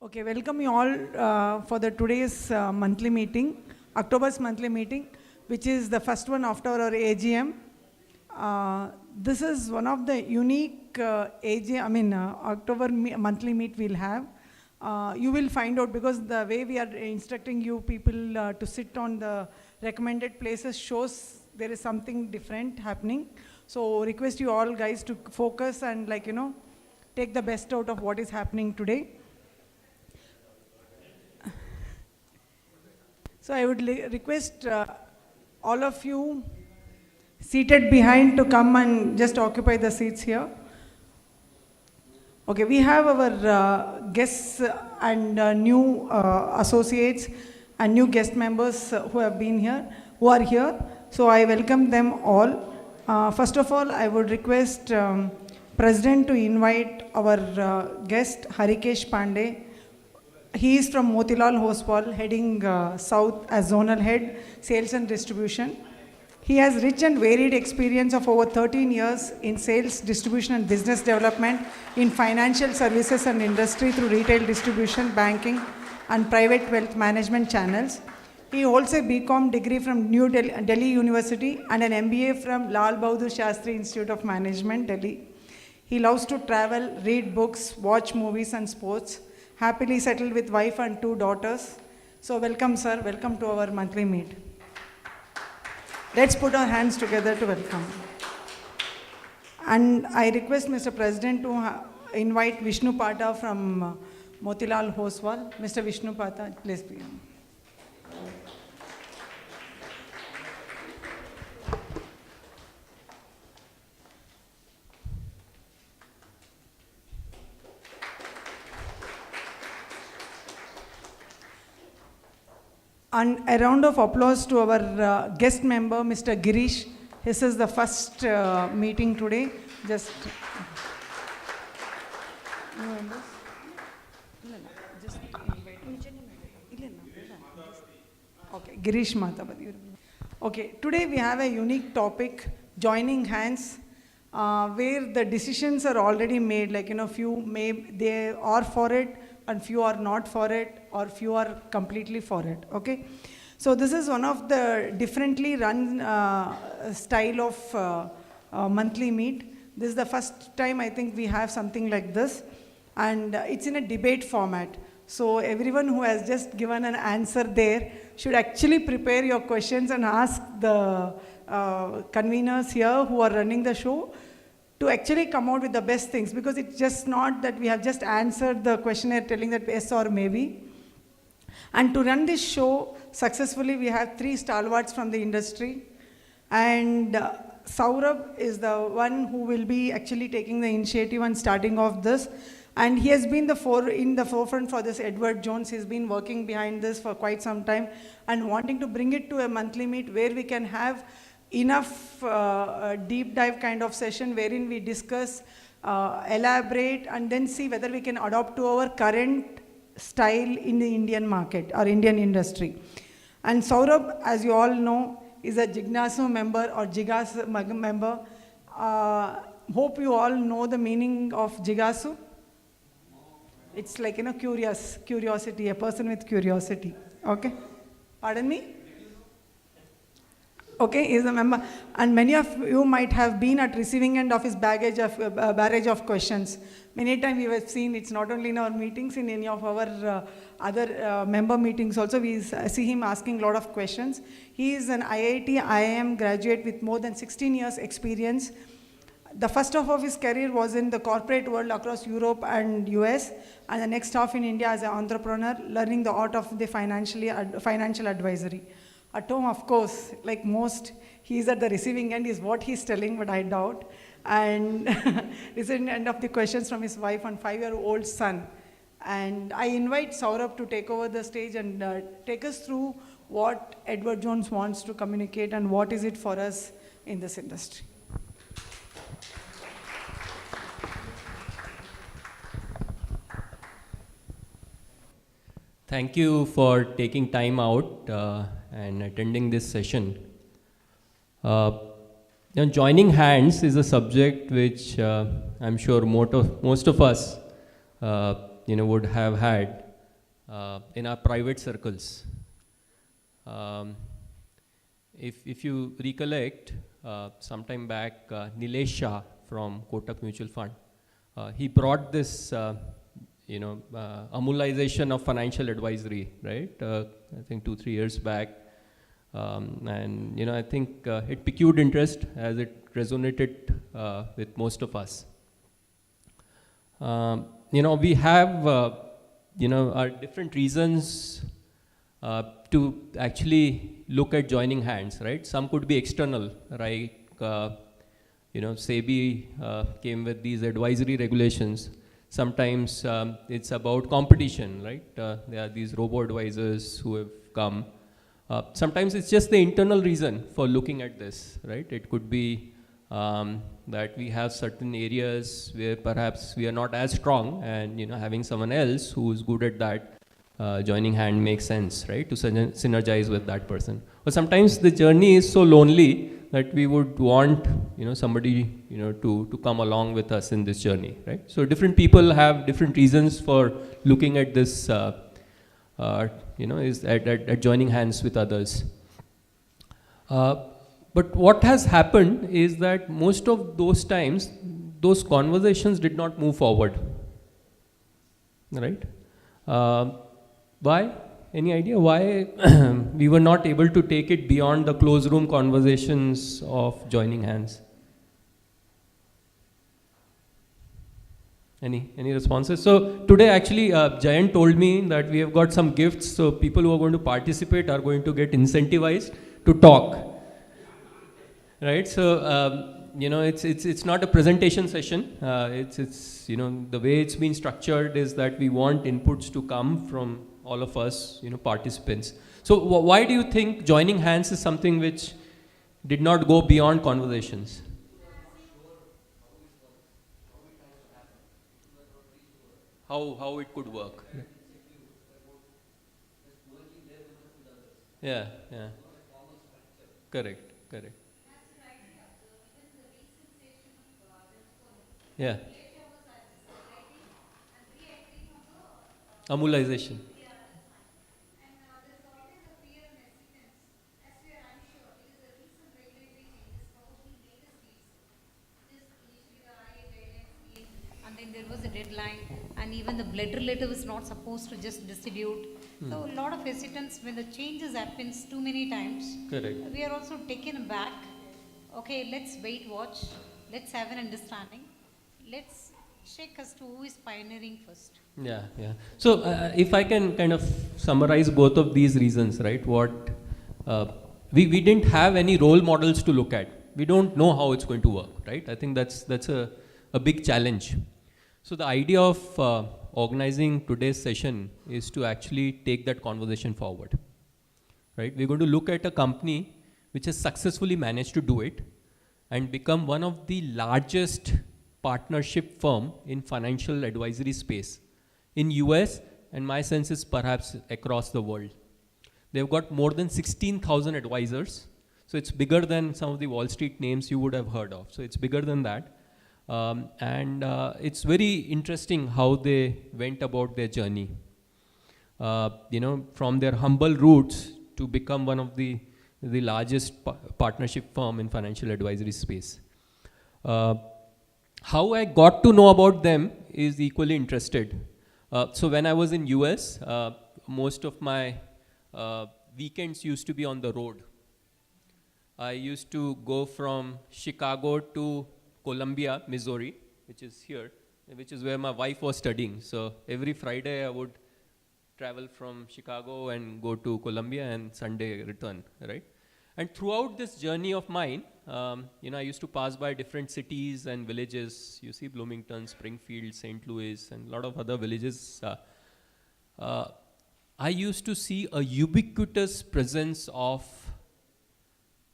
Okay, welcome you all for the today's monthly meeting, October's monthly meeting, which is the first one after our AGM. This is one of the unique AGM, October monthly meet we'll have. You will find out because the way we are instructing you people to sit on the recommended places shows there is something different happening. So request you all guys to focus and take the best out of what is happening today. So I would request all of you seated behind to come and just occupy the seats here. Okay, we have our guests and new associates and new guest members who are here. So I welcome them all. First of all, I would request President to invite our guest Harikesh Pandey. He is from Motilal Oswal, heading South as Zonal Head, Sales and Distribution. He has rich and varied experience of over 13 years in sales, distribution and business development in financial services and industry through retail distribution, banking and private wealth management channels. He holds a BCom degree from New Delhi University and an MBA from Lal Bahadur Shastri Institute of Management, Delhi. He loves to travel, read books, watch movies and sports. Happily settled with wife and 2 daughters. So welcome, sir. Welcome to our monthly meet. Let's put our hands together to welcome. And I request Mr. President to invite Vishnu Pata from Motilal Oswal. Mr. Vishnu Pata, please begin. And a round of applause to our guest member, Mr. Girish. This is the first meeting today. Just okay, Girish Matabadi. Okay, today we have a unique topic, joining hands, where the decisions are already made. They are for it, and few are not for it, or few are completely for it, okay? So this is one of the differently run style of monthly meet. This is the first time I think we have something like this, and it's in a debate format. So everyone who has just given an answer there should actually prepare your questions and ask the conveners here who are running the show to actually come out with the best things, because it's just not that we have just answered the questionnaire telling that yes or maybe. And to run this show successfully, we have 3 stalwarts from the industry. And Saurabh is the one who will be actually taking the initiative and starting off this. And he has been in the forefront for this Edward Jones. He's been working behind this for quite some time and wanting to bring it to a monthly meet where we can have enough deep dive kind of session wherein we discuss, elaborate, and then see whether we can adopt to our current style in the Indian market or Indian industry. And Saurabh, as you all know, is a Jignasu member or Jigasu member. Hope you all know the meaning of Jigasu. It's like, curiosity, a person with curiosity. Okay? Pardon me? Okay, he is a member, and many of you might have been at receiving end of his barrage of questions. Many times we have seen it's not only in our meetings, in any of our other member meetings also, we see him asking a lot of questions. He is an IIT IIM graduate with more than 16 years experience. The first half of his career was in the corporate world across Europe and US, and the next half in India as an entrepreneur, learning the art of the financial advisory. At home, of course, like most, he's at the receiving end is what he's telling, but I doubt. And receiving end of the questions from his wife and 5-year-old son. And I invite Saurabh to take over the stage and take us through what Edward Jones wants to communicate and what is it for us in this industry. Thank you for taking time out and attending this session. Joining hands is a subject which I'm sure most of us would have had in our private circles. If you recollect, sometime back, Nilesh Shah from Kotak Mutual Fund, he brought this, Amulization of financial advisory, right? I think 2-3 years back. And I think it piqued interest as it resonated with most of us. We have, our different reasons to actually look at joining hands, right? Some could be external, right? SEBI came with these advisory regulations. Sometimes it's about competition, right? There are these robo-advisors who have come. Sometimes it's just the internal reason for looking at this, right? It could be that we have certain areas where perhaps we are not as strong, and having someone else who is good at that, joining hand makes sense, right? To synergize with that person. But sometimes the journey is so lonely that we would want, somebody, to come along with us in this journey, right? So different people have different reasons for looking at this, is at joining hands with others. But what has happened is that most of those times, those conversations did not move forward, right? Why? Any idea why we were not able to take it beyond the closed room conversations of joining hands? Any responses? So today actually Jayanth told me that we have got some gifts, so people who are going to participate are going to get incentivized to talk, right? So it's not a presentation session. It's the way it's been structured is that we want inputs to come from all of us, participants. So why do you think joining hands is something which did not go beyond conversations? How it could work? Yeah. Correct. Yeah. Amulization. And then there was a deadline, and even the blood relative is not supposed to just distribute. So a lot of hesitance when the changes happens too many times. Correct. We are also taken aback. Okay, let's watch. Let's have an understanding. Let's check as to who is pioneering first. Yeah. So if I can kind of summarize both of these reasons, right? What we didn't have any role models to look at. We don't know how it's going to work, right? I think that's a big challenge. So the idea of organizing today's session is to actually take that conversation forward, right? We're going to look at a company which has successfully managed to do it and become one of the largest partnership firm in financial advisory space in US, and my sense is perhaps across the world. They've got more than 16,000 advisors. So it's bigger than some of the Wall Street names you would have heard of. So it's bigger than that. And it's very interesting how they went about their journey. From their humble roots to become one of the largest partnership firm in financial advisory space. How I got to know about them is equally interested. So when I was in US, most of my weekends used to be on the road. I used to go from Chicago to Columbia, Missouri, which is here, which is where my wife was studying. So every Friday I would travel from Chicago and go to Columbia, and Sunday return, right? And throughout this journey of mine, I used to pass by different cities and villages. You see Bloomington, Springfield, St. Louis, and a lot of other villages. I used to see a ubiquitous presence of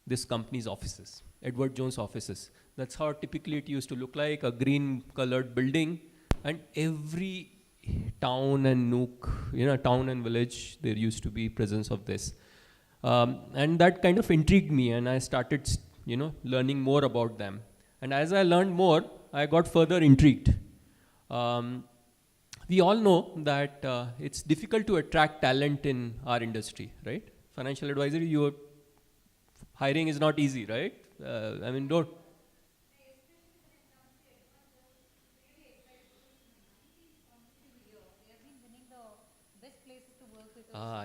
this company's offices, Edward Jones offices. That's how typically it used to look like, a green colored building, and every town and nook, town and village, there used to be presence of this. And that kind of intrigued me, and I started, learning more about them. And as I learned more, I got further intrigued. we all know that it's difficult to attract talent in our industry, right? Financial advisory, hiring is not easy, right? I mean, don't.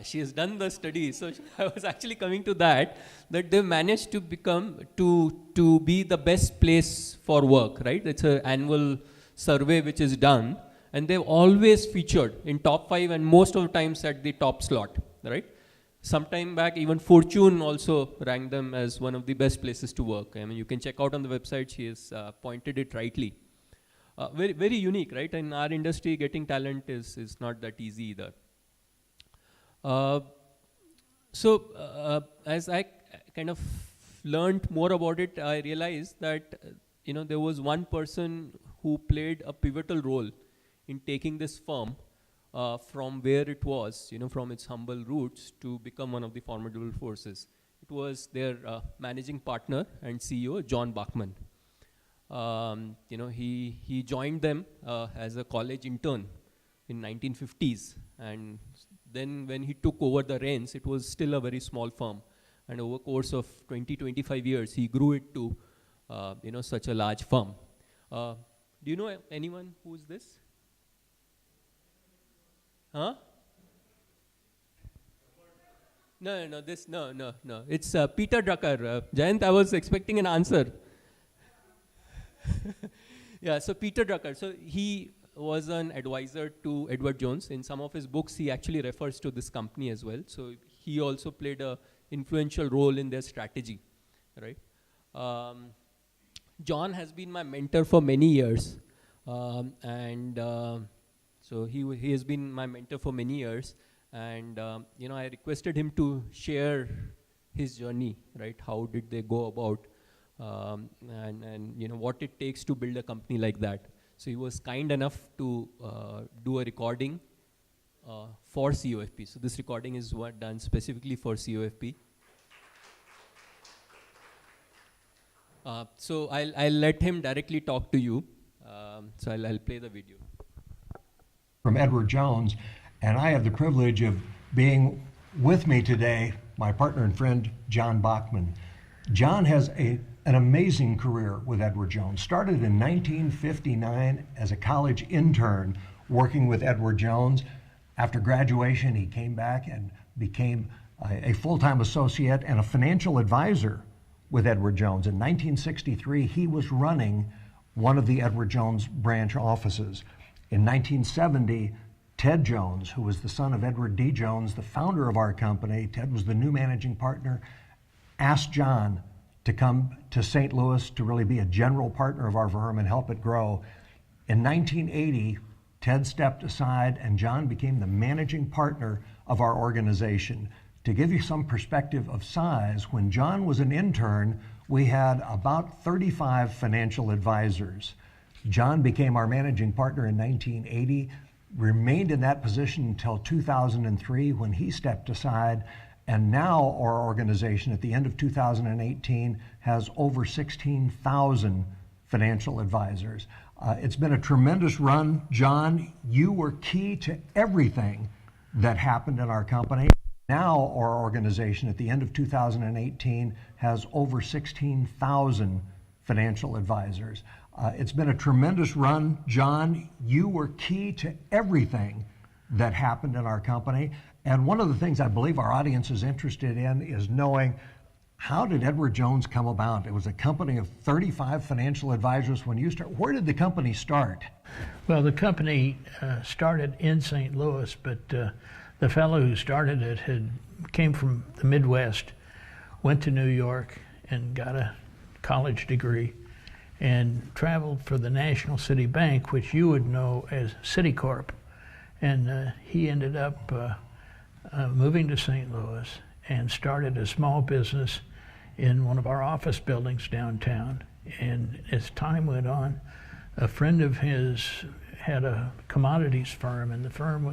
She has done the study, so I was actually coming to that they've managed to become, to be the best place for work, right? It's an annual survey which is done, and they've always featured in top 5 and most of the times at the top slot, right? Sometime back, even Fortune also ranked them as one of the best places to work. I mean, you can check out on the website, she has pointed it rightly. Very, very unique, right? In our industry, getting talent is not that easy either. As I kind of learned more about it, I realized that there was one person who played a pivotal role in taking this firm from where it was, from its humble roots to become one of the formidable forces. It was their managing partner and CEO, John Bachman. He joined them as a college intern in 1950s, and then when he took over the reins, it was still a very small firm. And over the course of 20-25 years, he grew it to such a large firm. Do you know anyone who's this? Huh? No. It's Peter Drucker. Jayanth, I was expecting an answer. Yeah, so Peter Drucker. So he was an advisor to Edward Jones. In some of his books, he actually refers to this company as well. So he also played an influential role in their strategy, right? John has been my mentor for many years. So he has been my mentor for many years. And, I requested him to share his journey, right? How did they go about, and what it takes to build a company like that. So he was kind enough to do a recording for COFP. So this recording is done specifically for COFP. So I'll let him directly talk to you. So I'll play the video. From Edward Jones, and I have the privilege of being with me today, my partner and friend, John Bachman. John has an amazing career with Edward Jones. Started in 1959 as a college intern working with Edward Jones. After graduation, he came back and became a full-time associate and a financial advisor with Edward Jones. In 1963, he was running one of the Edward Jones branch offices. In 1970, Ted Jones, who was the son of Edward D. Jones, the founder of our company, Ted was the new managing partner, asked John to come to St. Louis to really be a general partner of our firm and help it grow. In 1980, Ted stepped aside and John became the managing partner of our organization. To give you some perspective of size, when John was an intern, we had about 35 financial advisors. John became our managing partner in 1980, remained in that position until 2003 when he stepped aside, and now our organization at the end of 2018 has over 16,000 financial advisors. It's been a tremendous run. John, you were key to everything that happened in our company. Now our organization at the end of 2018 has over 16,000 financial advisors. It's been a tremendous run. John, you were key to everything that happened in our company. And one of the things I believe our audience is interested in is knowing, how did Edward Jones come about? It was a company of 35 financial advisors when you started. Where did the company start? Well, the company started in St. Louis, but the fellow who started it came from the Midwest, went to New York and got a college degree, and traveled for the National City Bank, which you would know as Citicorp. And he ended up moving to St. Louis and started a small business in one of our office buildings downtown. And as time went on, a friend of his had a commodities firm, and the firm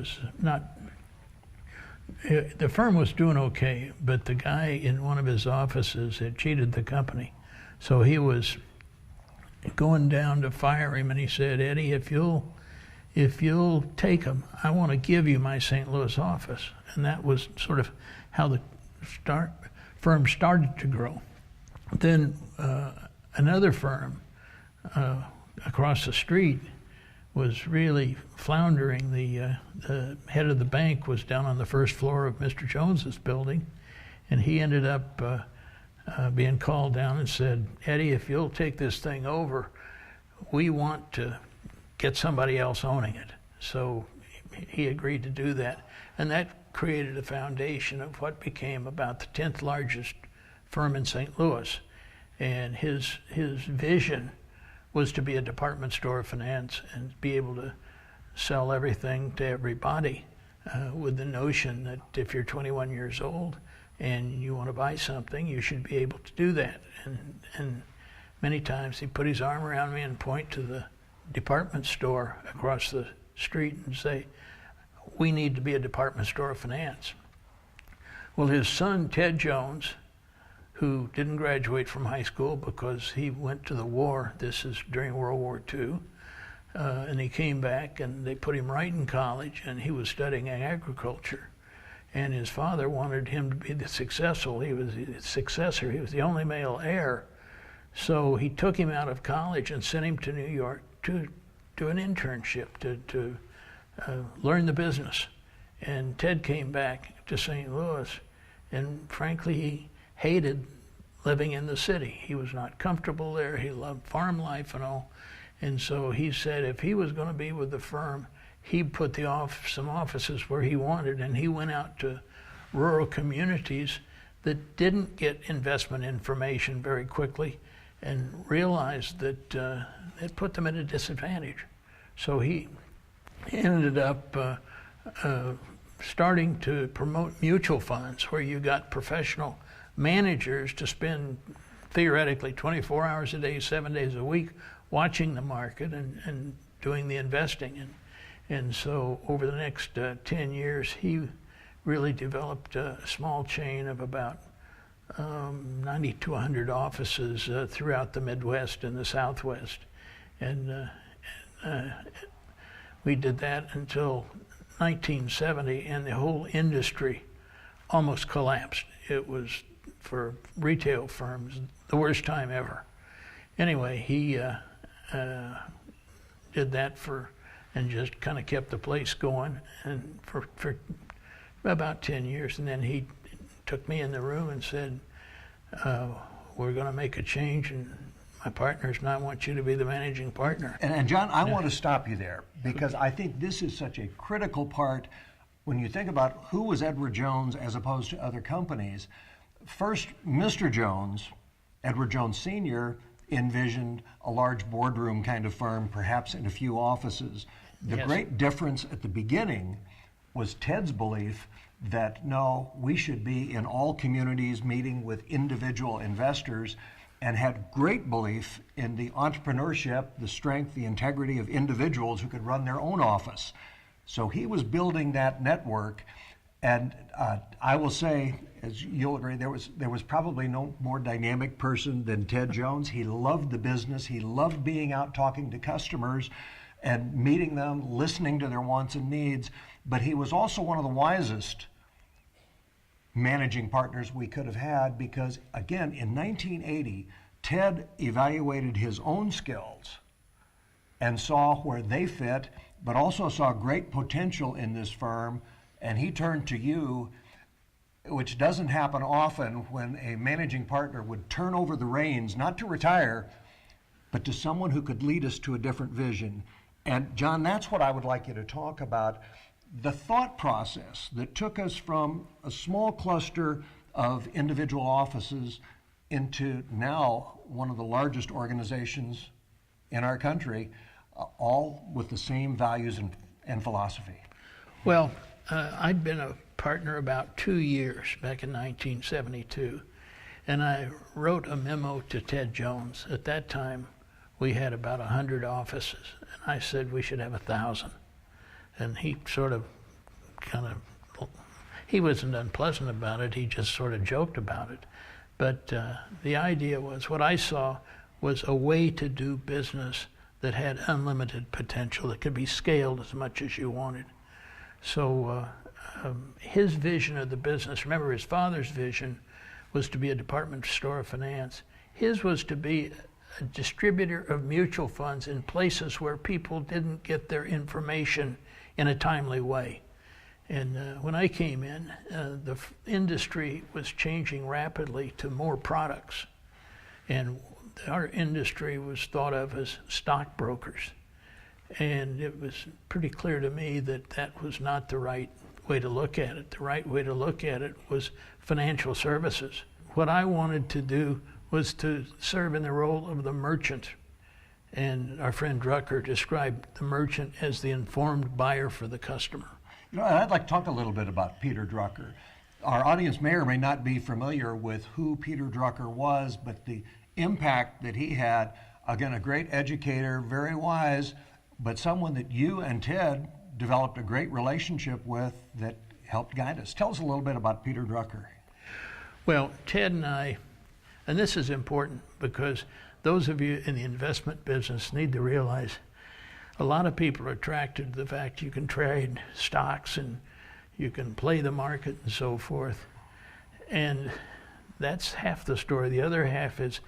was doing okay, but the guy in one of his offices had cheated the company. So he was going down to fire him, and he said, Eddie, if you'll if you'll take them, I want to give you my St. Louis office. And that was sort of how the firm started to grow. Then another firm across the street was really floundering. The head of the bank was down on the first floor of Mr. Jones's building, and he ended up being called down and said, Eddie, if you'll take this thing over, we want to get somebody else owning it. So he agreed to do that, and that created a foundation of what became about the 10th largest firm in St. Louis. And his vision was to be a department store of finance and be able to sell everything to everybody, with the notion that if you're 21 years old and you want to buy something, you should be able to do that. And many times he put his arm around me and point to the department store across the street and say, we need to be a department store of finance. Well, his son, Ted Jones, who didn't graduate from high school because he went to the war, this is during World War II, and he came back and they put him right in college, and he was studying agriculture. And his father wanted him to be the successor. He was the only male heir. So he took him out of college and sent him to New York to do an internship, to learn the business. And Ted came back to St. Louis, and frankly, he hated living in the city. He was not comfortable there. He loved farm life and all. And so he said if he was going to be with the firm, he'd put some offices where he wanted, and he went out to rural communities that didn't get investment information very quickly and realized that it put them at a disadvantage. So he ended up starting to promote mutual funds where you got professional managers to spend theoretically 24 hours a day, 7 days a week, watching the market and doing the investing. And so over the next 10 years, he really developed a small chain of about 90 to 100 offices throughout the Midwest and the Southwest. And we did that until 1970, and the whole industry almost collapsed. It was, for retail firms, the worst time ever. Anyway, he did that and just kind of kept the place going, and for about 10 years. And then he took me in the room and said, we're going to make a change, and my partners and I want you to be the managing partner. And John, I want to stop you there, because I think this is such a critical part when you think about who was Edward Jones as opposed to other companies. First, Mr. Jones, Edward Jones Sr., envisioned a large boardroom kind of firm, perhaps in a few offices. The Yes. great difference at the beginning was Ted's belief that no, we should be in all communities meeting with individual investors, and had great belief in the entrepreneurship, the strength, the integrity of individuals who could run their own office. So he was building that network. And I will say, as you'll agree, there was probably no more dynamic person than Ted Jones. He loved the business. He loved being out talking to customers and meeting them, listening to their wants and needs. But he was also one of the wisest managing partners we could have had, because again, in 1980, Ted evaluated his own skills and saw where they fit, but also saw great potential in this firm. And he turned to you, which doesn't happen often, when a managing partner would turn over the reins, not to retire, but to someone who could lead us to a different vision. And John, that's what I would like you to talk about. The thought process that took us from a small cluster of individual offices into now one of the largest organizations in our country, all with the same values and philosophy. Well, I'd been a partner about 2 years back in 1972, and I wrote a memo to Ted Jones. At that time, we had about 100 offices, and I said we should have 1,000. And he sort of he wasn't unpleasant about it, he just sort of joked about it. But the idea was, what I saw was a way to do business that had unlimited potential, that could be scaled as much as you wanted. So his vision of the business, remember his father's vision was to be a department store of finance. His was to be a distributor of mutual funds in places where people didn't get their information in a timely way. And when I came in, the industry was changing rapidly to more products. And our industry was thought of as stockbrokers. And it was pretty clear to me that that was not the right way to look at it. The right way to look at it was financial services. What I wanted to do was to serve in the role of the merchant. And our friend Drucker described the merchant as the informed buyer for the customer. You know, and I'd like to talk a little bit about Peter Drucker. Our audience may or may not be familiar with who Peter Drucker was, but the impact that he had, again, a great educator, very wise, but someone that you and Ted developed a great relationship with that helped guide us. Tell us a little bit about Peter Drucker. Well, Ted and I, and this is important because those of you in the investment business need to realize a lot of people are attracted to the fact you can trade stocks and you can play the market and so forth. And that's half the story. The other half is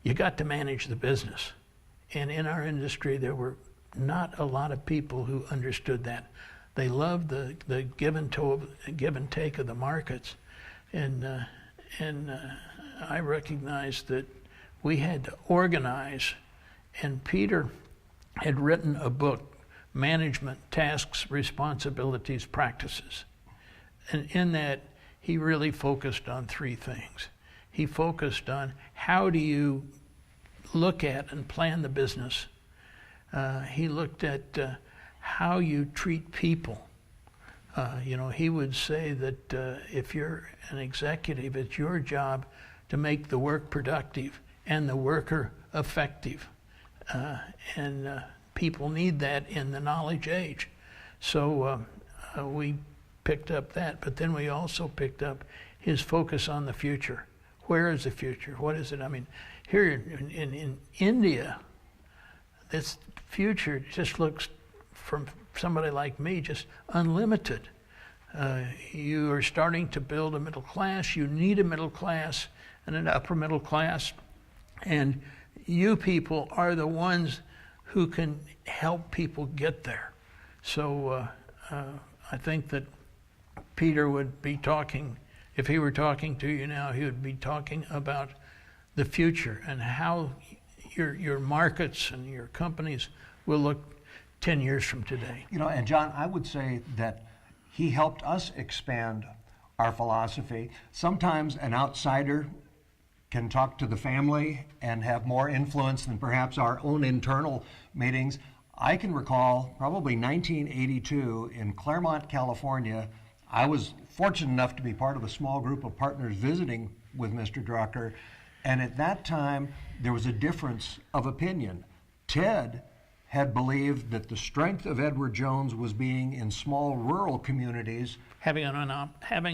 you got to manage the business. And in our industry, there were not a lot of people who understood that. They loved the give and take of the markets. And I recognized that we had to organize, and Peter had written a book, Management, Tasks, Responsibilities, Practices. And in that, he really focused on three things. He focused on how do you look at and plan the business. He looked at how you treat people. He would say that if you're an executive, it's your job to make the work productive and the worker effective. And people need that in the knowledge age. So we picked up that, but then we also picked up his focus on the future. Where is the future? What is it? I mean, here in India, this future just looks, from somebody like me, just unlimited. You are starting to build a middle class. You need a middle class and an upper middle class. And you people are the ones who can help people get there. So I think that Peter would be talking, if he were talking to you now, he would be talking about the future and how your markets and your companies will look 10 years from today. You know, and John, I would say that he helped us expand our philosophy. Sometimes an outsider can talk to the family and have more influence than perhaps our own internal meetings. I can recall probably 1982 in Claremont, California. I was fortunate enough to be part of a small group of partners visiting with Mr. Drucker, and at that time there was a difference of opinion. Ted had believed that the strength of Edward Jones was being in small rural communities. Having a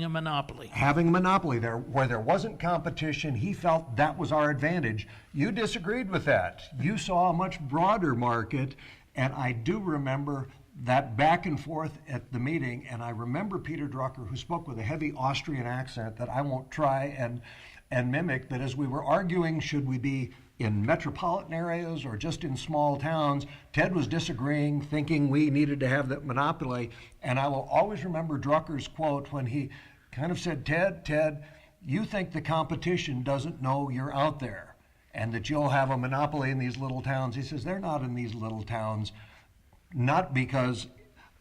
monopoly. Having a monopoly there, where there wasn't competition. He felt that was our advantage. You disagreed with that. You saw a much broader market, and I do remember that back and forth at the meeting, and I remember Peter Drucker, who spoke with a heavy Austrian accent that I won't try and mimic, that as we were arguing, should we be in metropolitan areas or just in small towns, Ted was disagreeing, thinking we needed to have that monopoly. And I will always remember Drucker's quote when he kind of said, Ted, you think the competition doesn't know you're out there and that you'll have a monopoly in these little towns. He says, they're not in these little towns, not because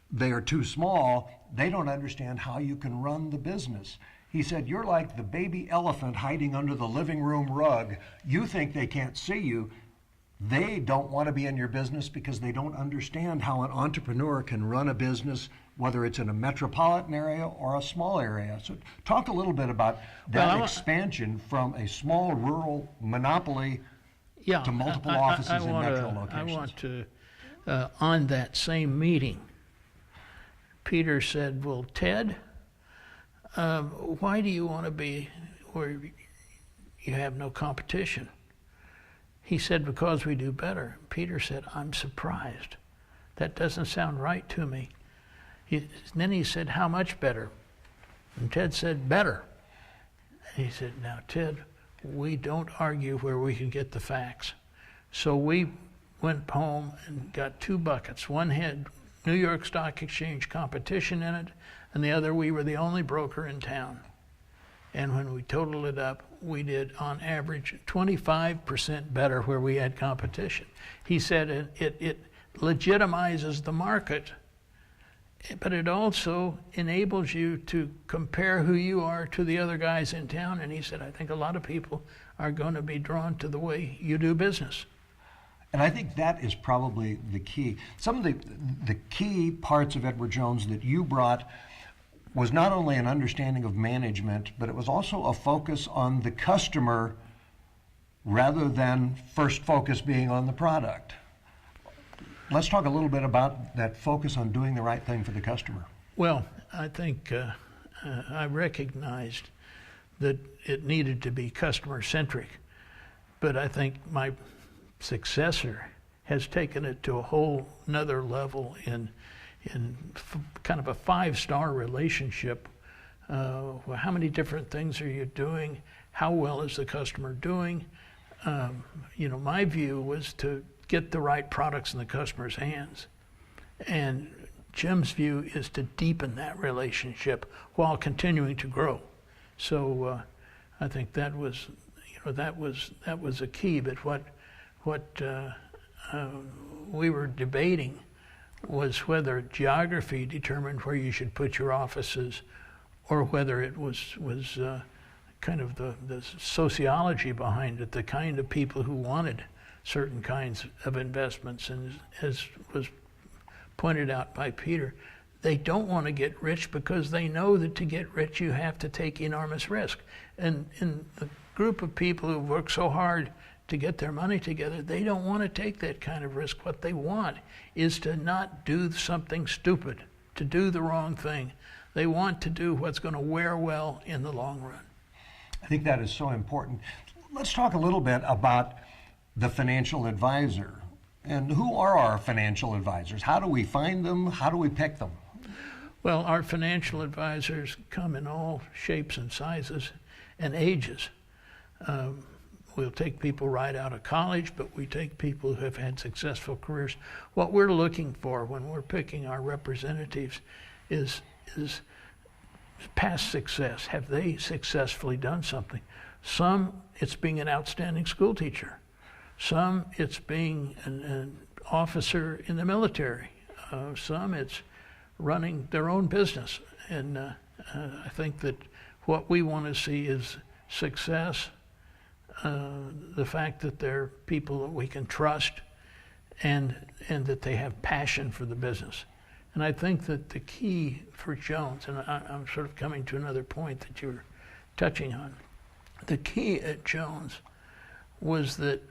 they are too small, they don't understand how you can run the business. He said, you're like the baby elephant hiding under the living room rug. You think they can't see you. They don't want to be in your business because they don't understand how an entrepreneur can run a business, whether it's in a metropolitan area or a small area. So talk a little bit about that expansion from a small rural monopoly to multiple offices in metro locations. I want to, on that same meeting, Peter said, well, Ted, why do you want to be where you have no competition? He said, because we do better. Peter said, I'm surprised. That doesn't sound right to me. Then he said, how much better? And Ted said, better. And he said, now, Ted, we don't argue where we can get the facts. So we went home and got 2 buckets. One had New York Stock Exchange competition in it, and the other, we were the only broker in town. And when we totaled it up, we did, on average, 25% better where we had competition. He said it legitimizes the market, but it also enables you to compare who you are to the other guys in town. And he said, I think a lot of people are going to be drawn to the way you do business. And I think that is probably the key. Some of the key parts of Edward Jones that you brought was not only an understanding of management, but it was also a focus on the customer rather than first focus being on the product. Let's talk a little bit about that focus on doing the right thing for the customer. Well, I think I recognized that it needed to be customer-centric, but I think my successor has taken it to a whole nother level in kind of a 5-star relationship. Well, how many different things are you doing? How well is the customer doing? My view was to get the right products in the customer's hands. And Jim's view is to deepen that relationship while continuing to grow. So I think that was a key. But what we were debating was whether geography determined where you should put your offices, or whether it was kind of the sociology behind it, the kind of people who wanted certain kinds of investments. And as was pointed out by Peter, they don't want to get rich because they know that to get rich you have to take enormous risk. And in the group of people who work so hard to get their money together, they don't want to take that kind of risk. What they want is to not do something stupid, to do the wrong thing. They want to do what's going to wear well in the long run. I think that is so important. Let's talk a little bit about the financial advisor. And who are our financial advisors? How do we find them? How do we pick them? Well, our financial advisors come in all shapes and sizes and ages. We'll take people right out of college, but we take people who have had successful careers. What we're looking for when we're picking our representatives is past success. Have they successfully done something? Some, it's being an outstanding school teacher. Some, it's being an officer in the military. Some, it's running their own business. And I think that what we want to see is success, the fact that they're people that we can trust, and that they have passion for the business. And I think that the key for Jones, and I'm sort of coming to another point that you were touching on, the key at Jones was that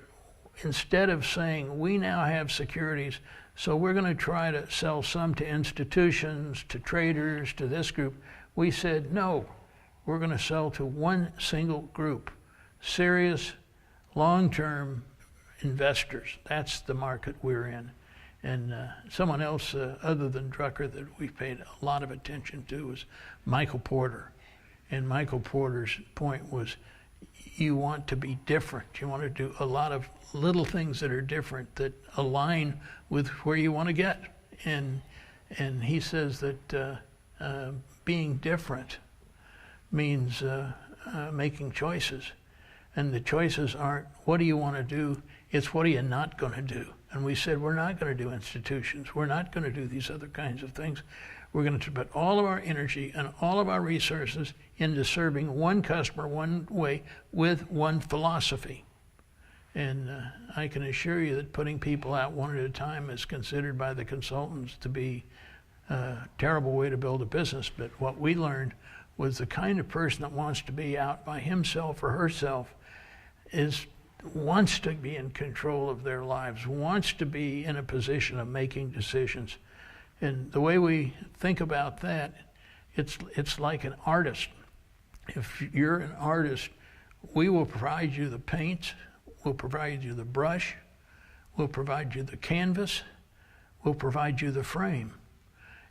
instead of saying we now have securities, so we're going to try to sell some to institutions, to traders, to this group, we said no, we're going to sell to one single group, serious, long-term investors. That's the market we're in. And someone else other than Drucker that we paid a lot of attention to was Michael Porter. And Michael Porter's point was, you want to be different. You want to do a lot of little things that are different, that align with where you want to get. And he says that being different means making choices. And the choices aren't, what do you want to do? It's, what are you not going to do? And we said, we're not going to do institutions. We're not going to do these other kinds of things. We're going to put all of our energy and all of our resources into serving one customer one way with one philosophy. And I can assure you that putting people out one at a time is considered by the consultants to be a terrible way to build a business. But what we learned was the kind of person that wants to be out by himself or herself wants to be in control of their lives, wants to be in a position of making decisions. And the way we think about that, it's like an artist. If you're an artist, we will provide you the paints, we'll provide you the brush, we'll provide you the canvas, we'll provide you the frame.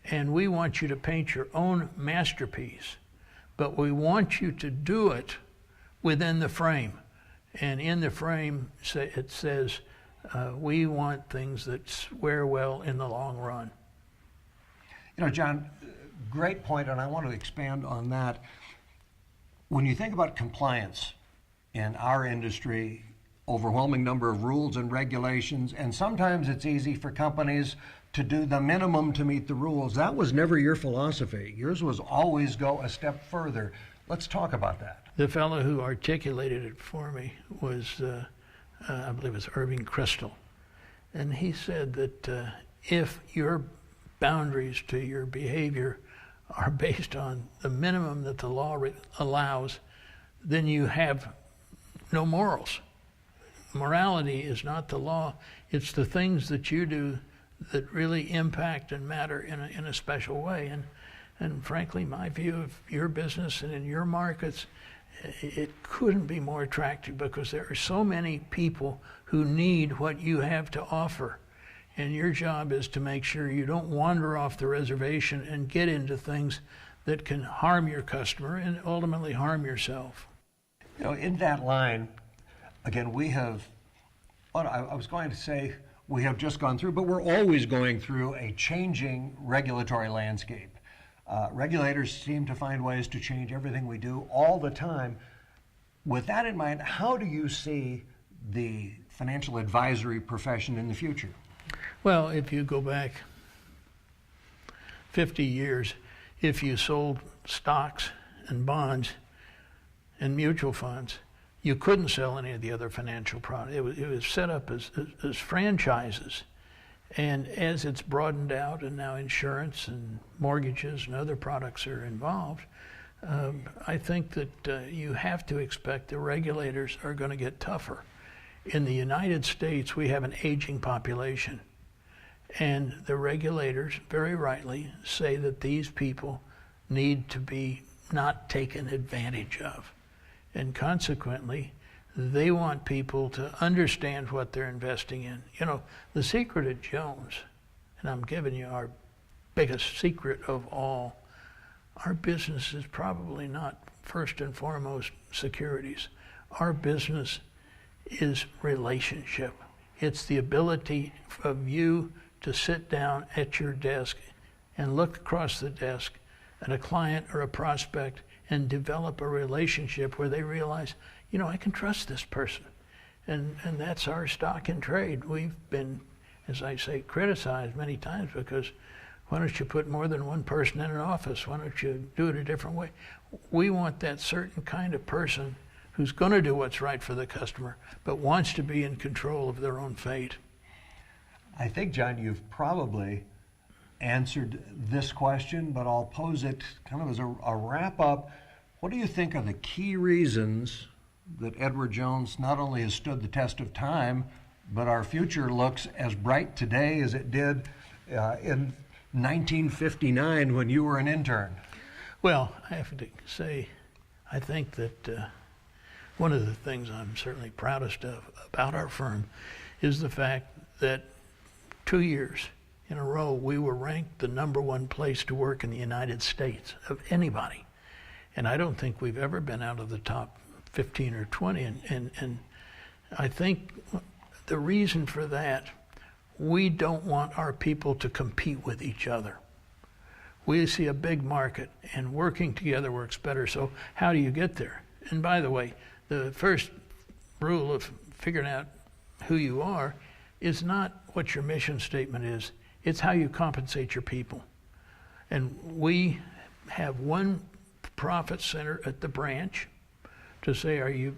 And we want you to paint your own masterpiece, but we want you to do it within the frame. And in the frame, it says, we want things that wear well in the long run. You know, John, great point, and I want to expand on that. When you think about compliance in our industry, overwhelming number of rules and regulations, and sometimes it's easy for companies to do the minimum to meet the rules. That was never your philosophy. Yours was always go a step further. Let's talk about that. The fellow who articulated it for me was, I believe it's Irving Kristol. And he said that if your boundaries to your behavior are based on the minimum that the law allows, then you have no morals. Morality is not the law. It's the things that you do that really impact and matter in a special way. And frankly, my view of your business and in your markets, it couldn't be more attractive because there are so many people who need what you have to offer. And your job is to make sure you don't wander off the reservation and get into things that can harm your customer and ultimately harm yourself. You know, in that line, again, we have, I was going to say we have just gone through, but we're always going through a changing regulatory landscape. Regulators seem to find ways to change everything we do all the time. With that in mind, how do you see the financial advisory profession in the future? Well, if you go back 50 years, if you sold stocks and bonds and mutual funds, you couldn't sell any of the other financial products. It was set up as franchises. And as it's broadened out and now insurance and mortgages and other products are involved, I think that you have to expect the regulators are going to get tougher. In the United States, we have an aging population. And the regulators, very rightly, say that these people need to be not taken advantage of. And consequently, they want people to understand what they're investing in. You know, the secret at Jones, and I'm giving you our biggest secret of all, our business is probably not first and foremost securities. Our business is relationship. It's the ability of you to sit down at your desk and look across the desk at a client or a prospect and develop a relationship where they realize, you know, I can trust this person. And that's our stock in trade. We've been, as I say, criticized many times because why don't you put more than one person in an office? Why don't you do it a different way? We want that certain kind of person who's going to do what's right for the customer, but wants to be in control of their own fate. I think, John, you've probably answered this question, but I'll pose it kind of as a wrap-up. What do you think are the key reasons that Edward Jones not only has stood the test of time, but our future looks as bright today as it did in 1959 when you were an intern? Well, I have to say, I think that one of the things I'm certainly proudest of about our firm is the fact that 2 years in a row we were ranked the #1 place to work in the United States of anybody. And I don't think we've ever been out of the top 15 or 20. And I think the reason for that, we don't want our people to compete with each other. We see a big market and working together works better. So how do you get there? And by the way, the first rule of figuring out who you are is not what your mission statement is. It's how you compensate your people. And we have one profit center at the branch to say, are you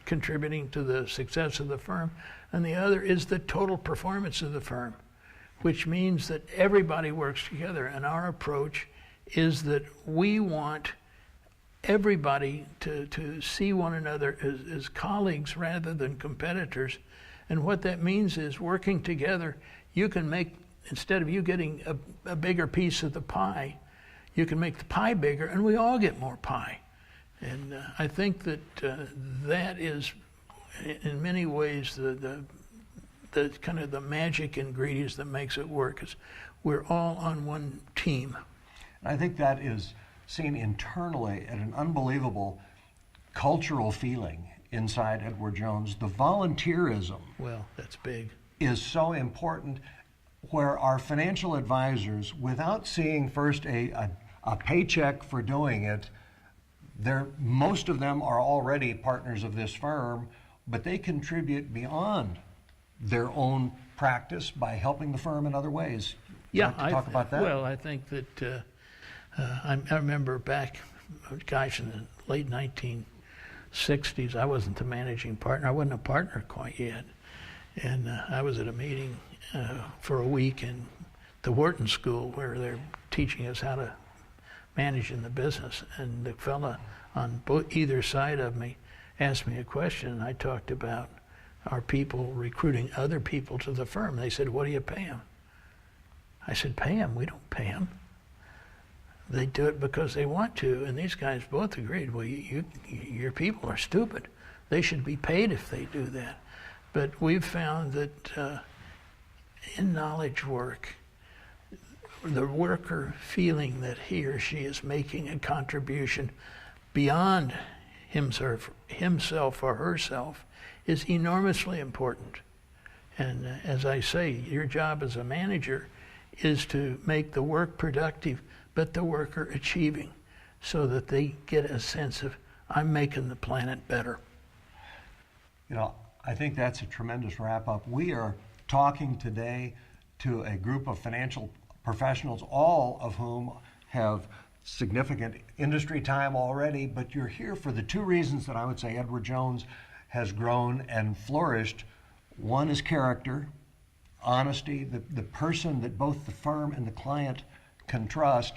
contributing to the success of the firm? And the other is the total performance of the firm, which means that everybody works together. And our approach is that we want everybody to see one another as colleagues rather than competitors. And what that means is working together, you can make, instead of you getting a bigger piece of the pie, you can make the pie bigger and we all get more pie. And I think that that is in many ways, the kind of the magic ingredients that makes it work is we're all on one team. I think that is seen internally at an unbelievable cultural feeling inside Edward Jones. The volunteerism Well, that's big. is so important, where our financial advisors, without seeing first a paycheck for doing it, most of them are already partners of this firm, but they contribute beyond their own practice by helping the firm in other ways. Would you like to talk about that? Well, I think that I remember back, gosh, in the late 1960s, I wasn't the managing partner. I wasn't a partner quite yet. And I was at a meeting for a week in the Wharton School where they're teaching us how to manage in the business. And the fella on either side of me asked me a question, and I talked about our people recruiting other people to the firm. They said, "What do you pay them?" I said, "Pay them? We don't pay them. They do it because they want to." And these guys both agreed, "Well, your people are stupid. They should be paid if they do that." But we've found that in knowledge work, the worker feeling that he or she is making a contribution beyond himself or herself is enormously important. And as I say, your job as a manager is to make the work productive, but the worker achieving, so that they get a sense of, I'm making the planet better. You know, I think that's a tremendous wrap up. We are talking today to a group of financial professionals, all of whom have significant industry time already, but you're here for the two reasons that I would say Edward Jones has grown and flourished. One is character, honesty, the person that both the firm and the client can trust,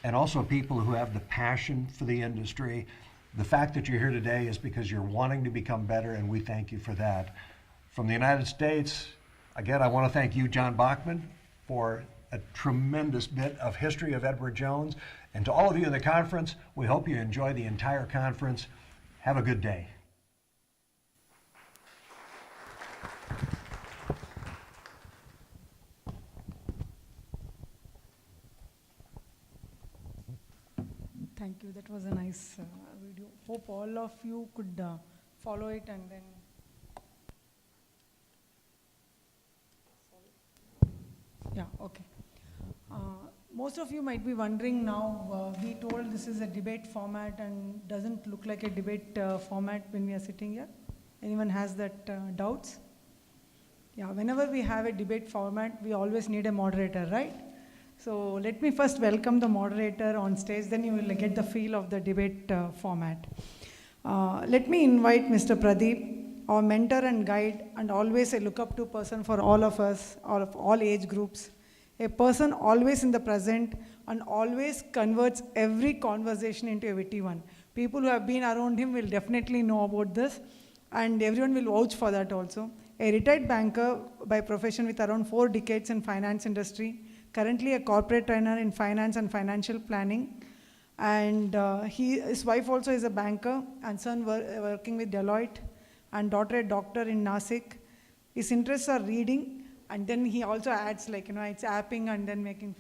and also people who have the passion for the industry. The fact that you're here today is because you're wanting to become better, and we thank you for that. From the United States, again, I want to thank you, John Bachman, for a tremendous bit of history of Edward Jones. And to all of you in the conference, we hope you enjoy the entire conference. Have a good day. Thank you. That was a nice video. Hope all of you could follow it and then. Yeah, okay. Most of you might be wondering now, we told this is a debate format and doesn't look like a debate format when we are sitting here. Anyone has that doubts? Yeah, whenever we have a debate format, we always need a moderator, right? So let me first welcome the moderator on stage, then you will get the feel of the debate format. Let me invite Mr. Pradeep, our mentor and guide, and always a look-up-to person for all of us, of all age groups. A person always in the present and always converts every conversation into a witty one. People who have been around him will definitely know about this, and everyone will vouch for that also. A retired banker by profession with around 4 decades in finance industry, currently a corporate trainer in finance and financial planning, and his wife also is a banker, and son working with Deloitte, and daughter a doctor in Nasik. His interests are reading, and then he also adds it's apping and then making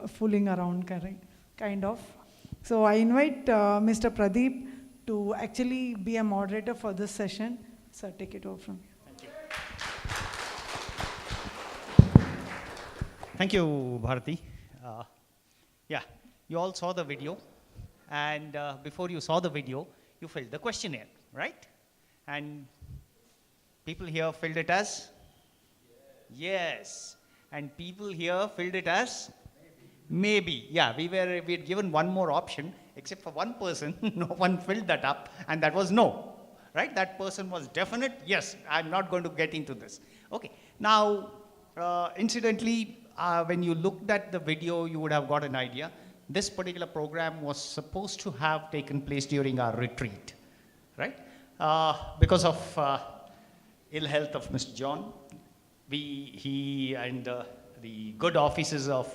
fooling around, kind of. So I invite Mr. Pradeep to actually be a moderator for this session. So take it over from here. Thank you, Bharati. Yeah, you all saw the video, and before you saw the video, you filled the questionnaire, right? And people here filled it as? Yes. And people here filled it as? Maybe. Yeah, we had given one more option, except for one person. No one filled that up, and that was no, right? That person was definite. Yes, I'm not going to get into this. Okay. Now, incidentally, when you looked at the video, you would have got an idea. This particular program was supposed to have taken place during our retreat, right? Because of ill health of Mr. John, he and the good offices of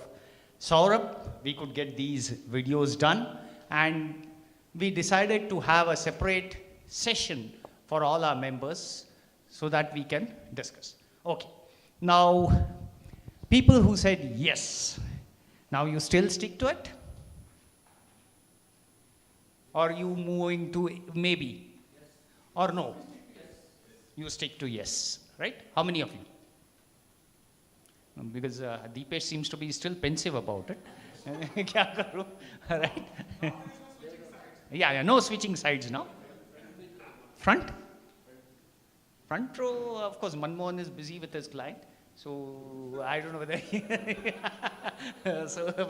Saurabh, we could get these videos done, and we decided to have a separate session for all our members so that we can discuss. Okay. Now, people who said yes, now you still stick to it? Or you moving to maybe? Yes. Or no? Yes. You stick to yes, right? How many of you? Because Deepesh seems to be still pensive about it. Kya karu? Right? Yeah, no switching sides now. Front? Front row, of course, Manmohan is busy with his client. So I don't know whether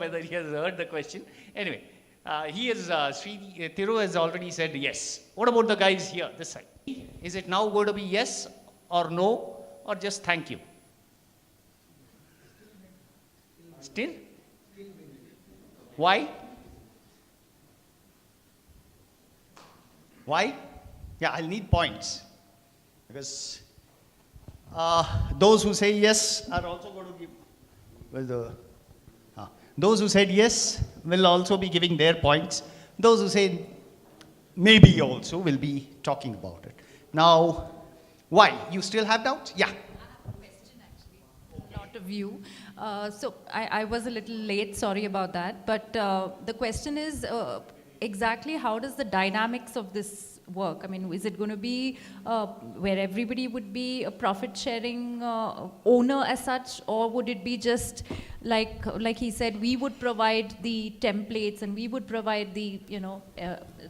whether he has heard the question. Anyway, Thiru has already said yes. What about the guys here, this side? Is it now going to be yes or no or just thank you? Still? Why? Why? Yeah, I'll need points. Because those who say yes are also going to give, those who said yes will also be giving their points. Those who say maybe also will be talking about it. Now, why? You still have doubts? Yeah. I have a question actually, not a view. So I was a little late, sorry about that. But the question is exactly how does the dynamics of this work? I mean, is it going to be where everybody would be a profit sharing owner as such, or would it be just like he said, we would provide the templates and we would provide the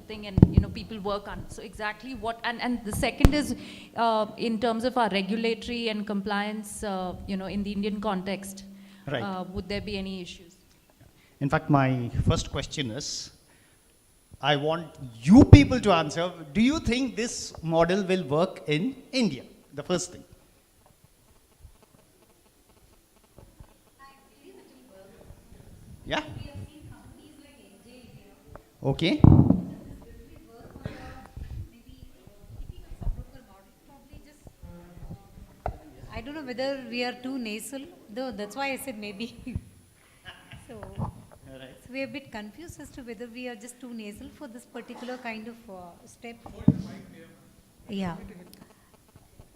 thing, and people work on. So exactly what, and the second is in terms of our regulatory and compliance, in the Indian context, right. Would there be any issues? In fact, my first question is, I want you people to answer, do you think this model will work in India? The first thing. Yeah? Okay. I don't know whether we are too nasal, though that's why I said maybe. So we are a bit confused as to whether we are just too nasal for this particular kind of step. Yeah.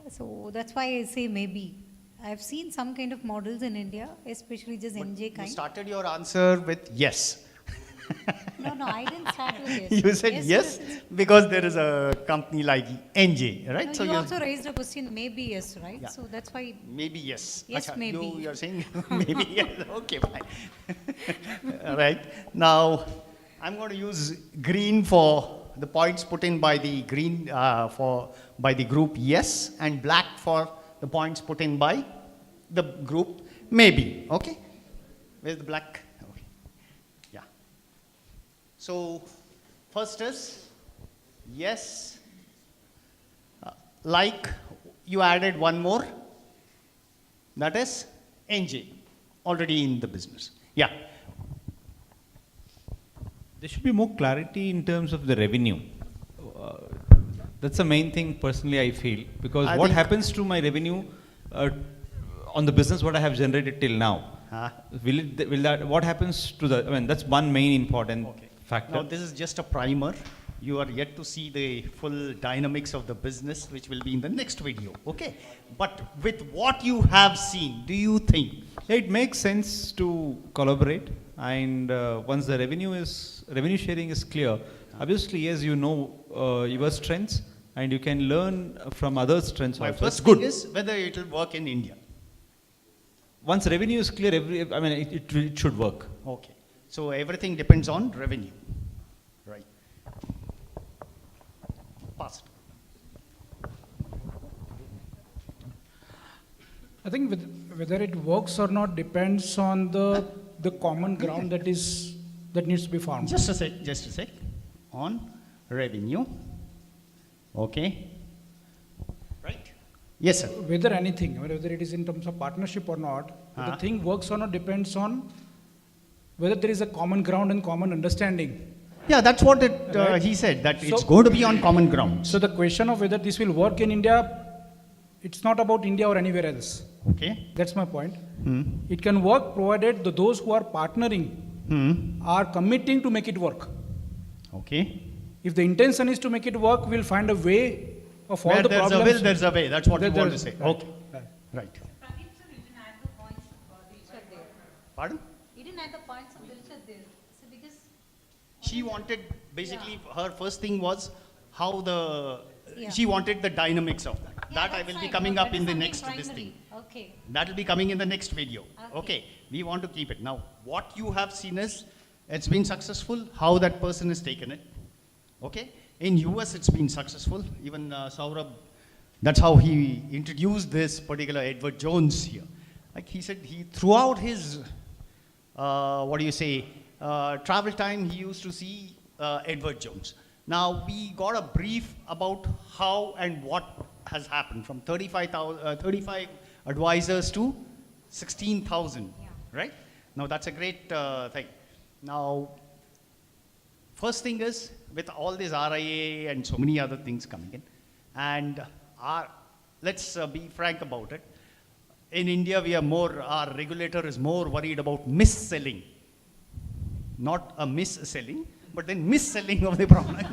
So that's why I say maybe. I've seen some kind of models in India, especially just NJ kind. You started your answer with yes. No, I didn't start with yes. You said yes because there is a company like NJ, right? No, so you also raised a question, maybe yes, right? Yeah. So that's why. Maybe yes. Yes, Achha, maybe. You're saying maybe yes. Okay, fine. Right. Now, I'm going to use green for the points put in by the green by the group yes, and black for the points put in by the group maybe. Okay. Where's the black? Okay. Yeah. So, first is yes. Like you added one more. That is NJ, already in the business. Yeah. There should be more clarity in terms of the revenue. That's the main thing personally I feel, because what happens to my revenue on the business what I have generated till now? What happens to the, that's one main important factor. Now this is just a primer. You are yet to see the full dynamics of the business, which will be in the next video, okay? But with what you have seen, do you think? It makes sense to collaborate, and once the revenue sharing is clear, obviously, yes, you know your strengths, and you can learn from others' strengths My also. first thing is whether it will work in India. Once revenue is clear, it should work. Okay. So everything depends on revenue. Right. Pass it. I think whether it works or not depends on the common ground that needs to be found. Just a sec. On revenue. Okay. Right. Yes, sir. Whether it is in terms of partnership or not, the thing works or not depends on whether there is a common ground and common understanding. Yeah, that's what he said, that it's going to be on common ground. So the question of whether this will work in India, it's not about India or anywhere else. Okay. That's my point. It can work provided those who are partnering are committing to make it work. Okay. If the intention is to make it work, we'll find a way Of all Where the there's a will, problems, there's a way. That's what you there- want to say. right, Okay. right. Right. Pradeep sir, you didn't add the points of Dilshad there. Pardon? You didn't add the points of Dilshad there. So because She wanted, basically, her first thing was how the, Yeah. she wanted the dynamics of that. Yeah, That I that's will be fine. coming No, up that in is the something next this primary. thing. Okay. That will be coming in the next video. Okay. Okay. We want to keep it. Now, what you have seen is, it's been successful, how that person has taken it. Okay. In US, it's been successful. Even Saurabh, that's how he introduced this particular Edward Jones here. Like he said, he throughout his, what do you say, travel time, he used to see Edward Jones. Now, we got a brief about how and what has happened from 35 advisors to 16,000, Yeah. right? Now, that's a great thing. Now, first thing is, with all this RIA and so many other things coming in, and let's be frank about it. In India, our regulator is more worried about mis-selling. Not a mis-selling, but then mis-selling of the product.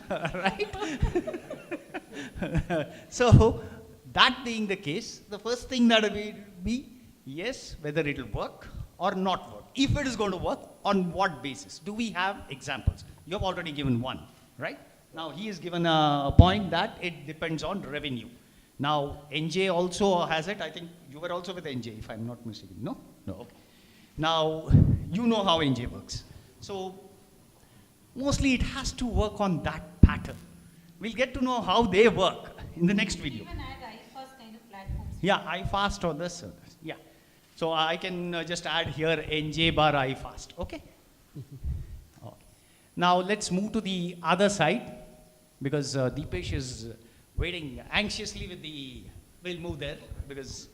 Right? So, that being the case, the first thing that will be, yes, whether it will work or not work. If it is going to work, on what basis? Do we have examples? You have already given one, right? Now, he has given a point that it depends on revenue. Now, NJ also has it. I think you were also with NJ, if I'm not mistaken. No? No. Okay. Now, you know how NJ works. So, mostly it has to work on that pattern. We'll get to know how they work in the next video. Even add iFast kind of platforms. Yeah, iFast or this. Yeah. So I can just add here NJ bar iFast. Okay? Okay. Now let's move to the other side because Deepesh is waiting anxiously with the. We'll move there because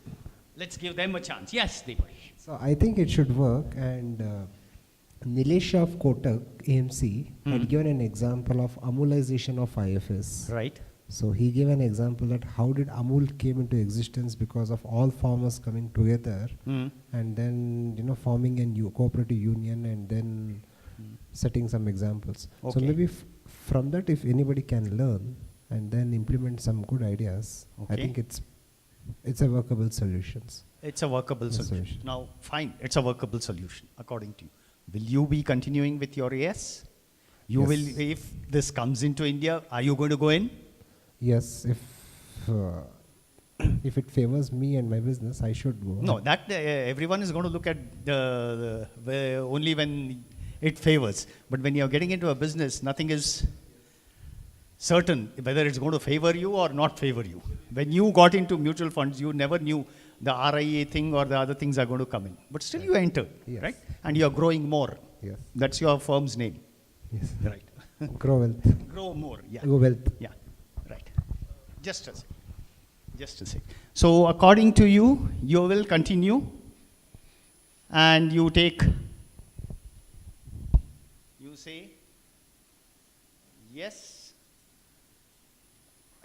let's give them a chance. Yes, Deepesh. So I think it should work, and Nilesh of Kotak AMC had given an example of Amulization of IFS. Right. So he gave an example that how did Amul came into existence because of all farmers coming together and then forming a cooperative union and then setting some examples. So Okay. maybe from that, if anybody can learn and then implement some good ideas, I Okay. think it's a workable solutions. It's a workable solution. Now, fine, it's a workable solution according to you. Will you be continuing with your yes? You Yes. will, if this comes into India, are you going to go in? Yes, if it favors me and my business, I should go. No, that everyone is going to look at only when it favors. But when you're getting into a business, nothing is certain whether it's going to favor you or not favor you. When you got into mutual funds, you never knew the RIA thing or the other things are going to come in. But still you entered, Yes. right? And you're growing more. Yes. That's your firm's name. Yes. Right. Grow wealth. Grow more, yeah. Grow wealth. Yeah, right. Just a sec. Just a sec. So according to you, you will continue and you say yes.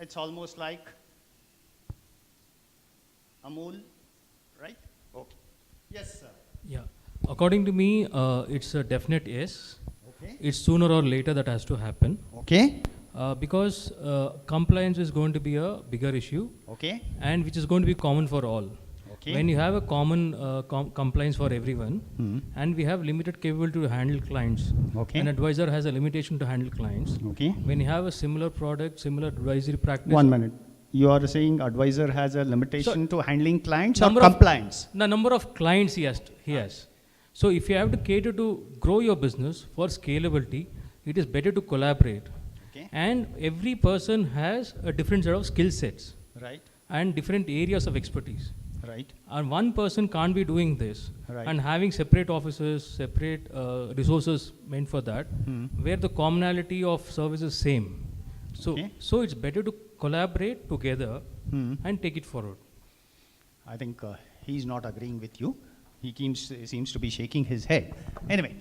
It's almost like Amul, right? Okay. Yes, sir. Yeah. According to me, it's a definite yes. Okay. It's sooner or later that has to happen. Okay. Because compliance is going to be a bigger issue Okay. and which is going to be common for all. Okay. When you have a common compliance for everyone and we have limited capability to handle clients, Okay. an advisor has a limitation to handle clients. Okay. When you have a similar product, similar advisory practice. 1 minute. You are saying advisor has a limitation to handling clients or number of- compliance? The number of clients he has. So if you have to cater to grow your business for scalability, it is better to collaborate. Okay. And every person has a different set of skill sets Right. and different areas of expertise. Right. And one person can't be doing this Right. and having separate offices, separate resources meant for that, where the commonality of service is same. So, Okay. so it's better to collaborate together Hmm. and take it forward. I think he's not agreeing with you. He seems to be shaking his head. Anyway,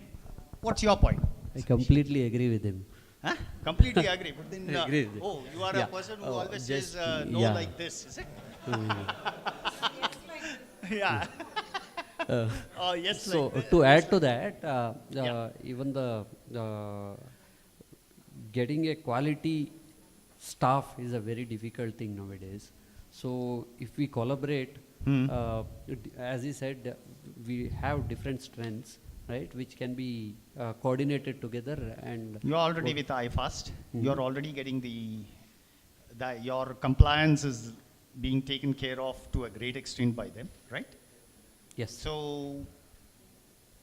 what's your point? I completely agree with him. Huh? Completely agree. But then, I agree with it. oh, you are Yeah. a person who Oh, always just, says no yeah. like this, is it? Yeah. Oh, yes. So like this. to add to that, even the getting a quality staff is a very difficult thing nowadays. So if we collaborate, as he said, we have different strengths, right, which can be coordinated together. And you're already with iFast. You're already getting your compliance is being taken care of to a great extent by them, right? Yes. So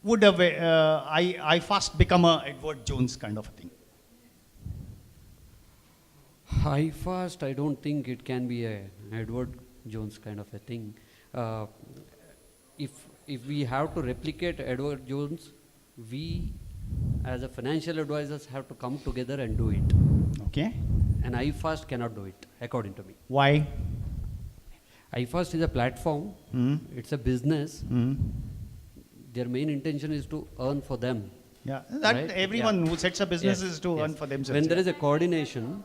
would iFast become a Edward Jones kind of a thing? iFast, I don't think it can be a Edward Jones kind of a thing. If we have to replicate Edward Jones, we as a financial advisors have to come together and do it. Okay. And iFast cannot do it, according to me. Why? iFast is a platform. It's a business. Their main intention is to earn for them. Yeah, that right? everyone who sets a business is to earn for themselves. When there is a coordination.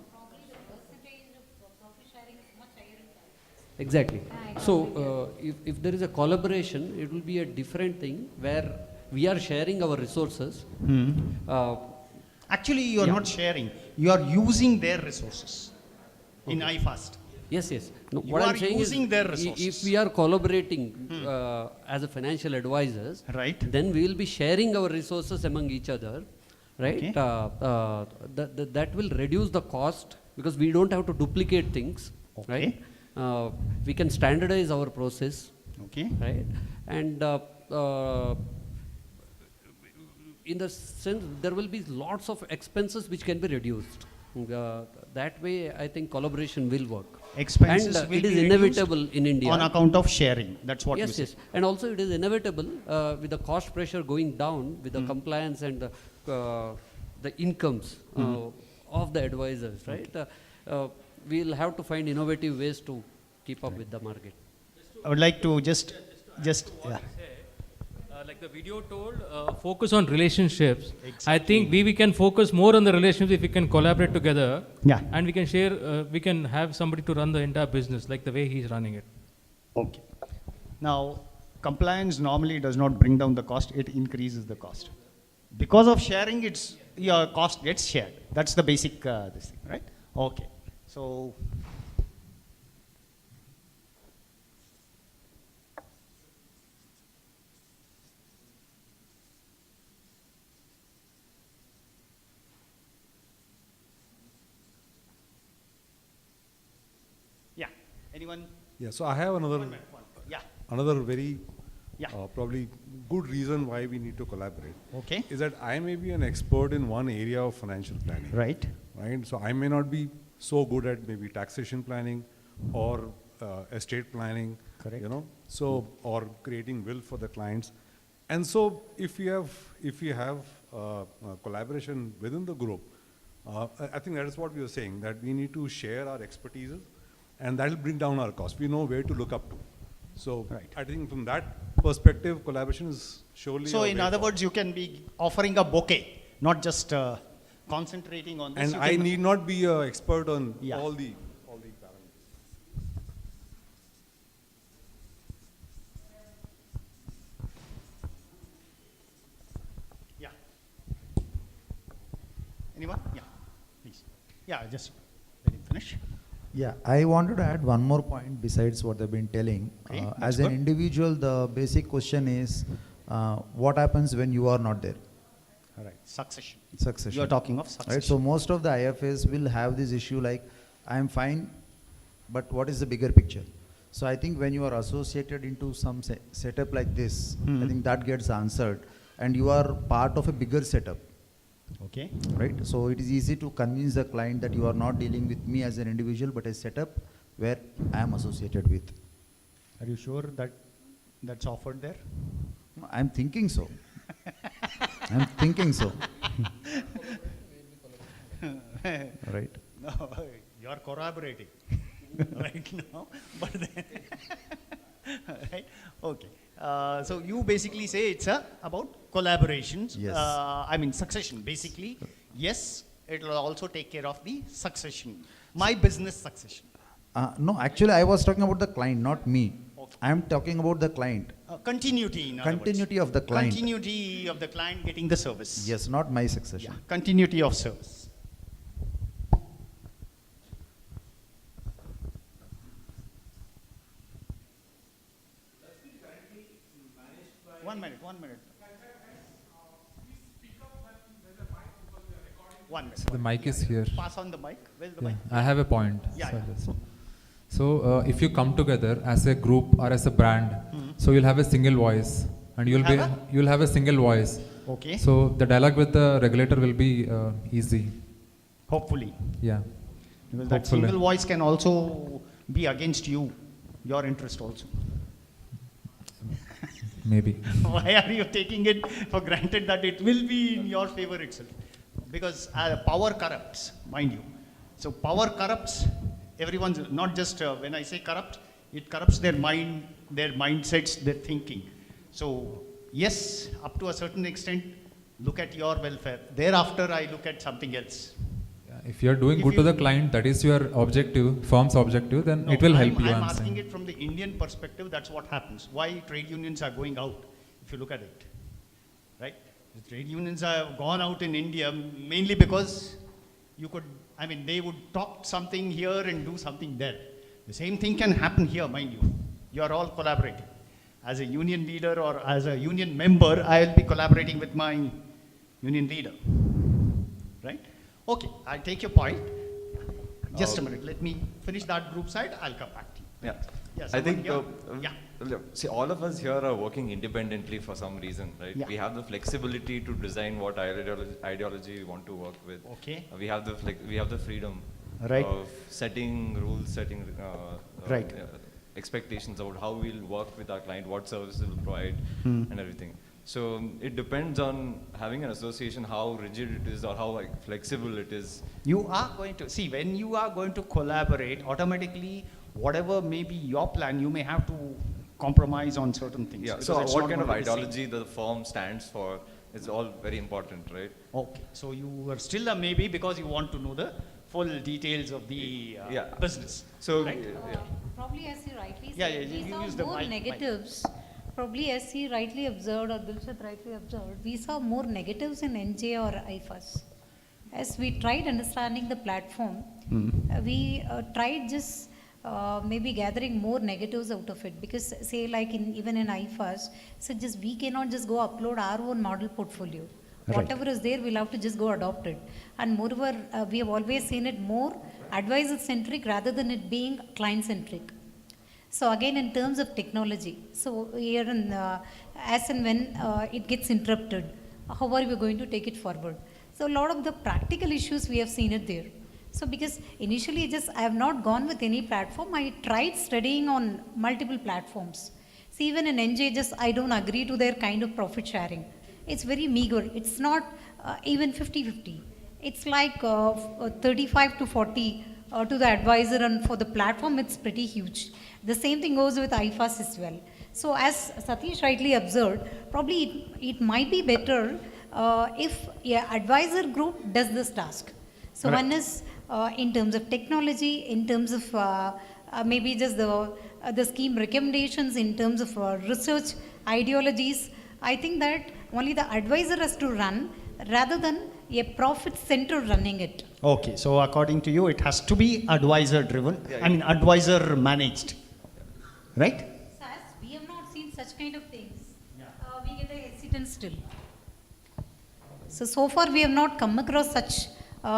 Exactly. So if there is a collaboration, it will be a different thing where we are sharing our resources. Actually, you are not sharing. You are using their resources in iFast. Yes, yes. No, You what are I'm saying using is, their resources. if we are collaborating as a financial advisors, right, then we will be sharing our resources among each other, right? Okay. That will reduce the cost because we don't have to duplicate things, right? We can standardize our process, right? And in the sense, there will be lots of expenses which can be reduced. That way, I think collaboration will work. Expenses and will it be is reduced inevitable in India. on account of sharing. That's what you Yes, say. yes. And also it is inevitable with the cost pressure going down with the compliance and the incomes of the advisors, right? We'll have to find innovative ways to keep up with the market. I would like to just like the video told, focus on relationships. I think we can focus more on the relationships if we can collaborate together. Yeah. And we can share, we can have somebody to run the entire business like the way he's running it. Okay. Now, compliance normally does not bring down the cost, it increases the cost. Because of sharing, your cost gets shared. That's the basic this thing, right? Okay. So, yeah. Anyone? Yeah, so I have another very probably good reason why we need to collaborate. Okay. Is that I may be an expert in one area of financial planning. Right. Right. So I may not be so good at maybe taxation planning or estate planning. Correct. You know, so or creating will for the clients. And so if you have collaboration within the group, I think that is what we were saying, that we need to share our expertise, and that will bring down our cost. We know where to look up to. So I think from that perspective, collaboration is surely. So in other words, you can be offering a bouquet, not just concentrating on this. And I need not be an expert on all the parameters. Yeah. Anyone? Yeah, please. Yeah, just let him finish. Yeah, I wanted to add one more point besides what they've been telling. Okay, as an individual, the basic question is, what happens when you are not there? All right, succession. Succession. You are talking of succession. Right, so most of the IFAs will have this issue like, I am fine, but what is the bigger picture? So I think when you are associated into some setup like this, I think that gets answered, and you are part of a bigger setup. Okay. Right. So it is easy to convince the client that you are not dealing with me as an individual, but a setup where I am associated with. Are you sure that that's offered there? No, I'm thinking so. I'm thinking so. Right. No, you're corroborating right now, but then right. Okay. So you basically say it's about collaborations. Yes. I mean succession. Basically, yes, it will also take care of the succession. My business succession. No, actually, I was talking about the client, not me. Okay. I am talking about the client. Continuity. In other Continuity words. of the client. Continuity of the client getting the service. Yes, not my succession. Yeah. Continuity of service. 1 minute. 1 minute. The mic is here. Pass on the mic. Where's the mic? I have a point. Yeah. So if you come together as a group or as a brand, so you'll have a single voice, and you'll have a single voice. Okay. So the dialogue with the regulator will be easy. Hopefully. Yeah. Because that single voice can also be against you, your interest also. Maybe. Why are you taking it for granted that it will be in your favor itself? Because power corrupts, mind you. So power corrupts everyone's, not just when I say corrupt, it corrupts their mind, their mindsets, their thinking. So yes, up to a certain extent, look at your welfare. Thereafter, I look at something else. If you are doing good to the client, that is your objective, firm's objective, then it will help you. I'm asking it from the Indian perspective, that's what happens. Why trade unions are going out, if you look at it, right? The trade unions have gone out in India mainly because they would talk something here and do something there. The same thing can happen here, mind you. You are all collaborating. As a union leader or as a union member, I will be collaborating with my union leader, right? Okay, I'll take your point. Just a minute, let me finish that group side, I'll come back to you. Yeah, Yes, I think, yeah. See, all of us here are working independently for some reason, right? Yeah. We have the flexibility to design what ideology we want to work with. Okay. We have the freedom Right. of setting rules, setting Right. expectations about how we'll work with our client, what services we'll provide, Hmm. and everything. So it depends on having an association, how rigid it is or how flexible it is. You are going to, see, when you are going to collaborate, automatically, whatever may be your plan, you may have to compromise on certain things. Yeah, because so it's what not kind of going to be the same. ideology the firm stands for is all very important, right? Okay, so you are still a maybe because you want to know the full details of the business. So, right? Probably as he rightly Yeah, said, you we saw use the more mic. negatives. Probably as he rightly observed or Dilshad rightly observed, we saw more negatives in NJ or IFAS. As we tried understanding the platform, we tried just maybe gathering more negatives out of it, because say like even in IFAS, so just we cannot just go upload our own model portfolio. Right. Whatever is there, we'll have to just go adopt it. And moreover, we have always seen it more advisor-centric rather than it being client-centric. So again, in terms of technology, so here in, as and when it gets interrupted, how are we going to take it forward? So a lot of the practical issues, we have seen it there. So because initially I have not gone with any platform, I tried studying on multiple platforms. See, even in NJ, I don't agree to their kind of profit sharing. It's very meager. It's not even 50-50. It's like 35 to 40 to the advisor, and for the platform, it's pretty huge. The same thing goes with IFAS as well. So as Satish rightly observed, probably it might be better if advisor group does this task. So Right. one is in terms of technology, in terms of maybe just the scheme recommendations, in terms of research ideologies. I think that only the advisor has to run rather than a profit center running it. Okay, so according to you, it has to be advisor driven, advisor managed, right? So as we have not seen such kind of things, we get a hesitance still. So far we have not come across such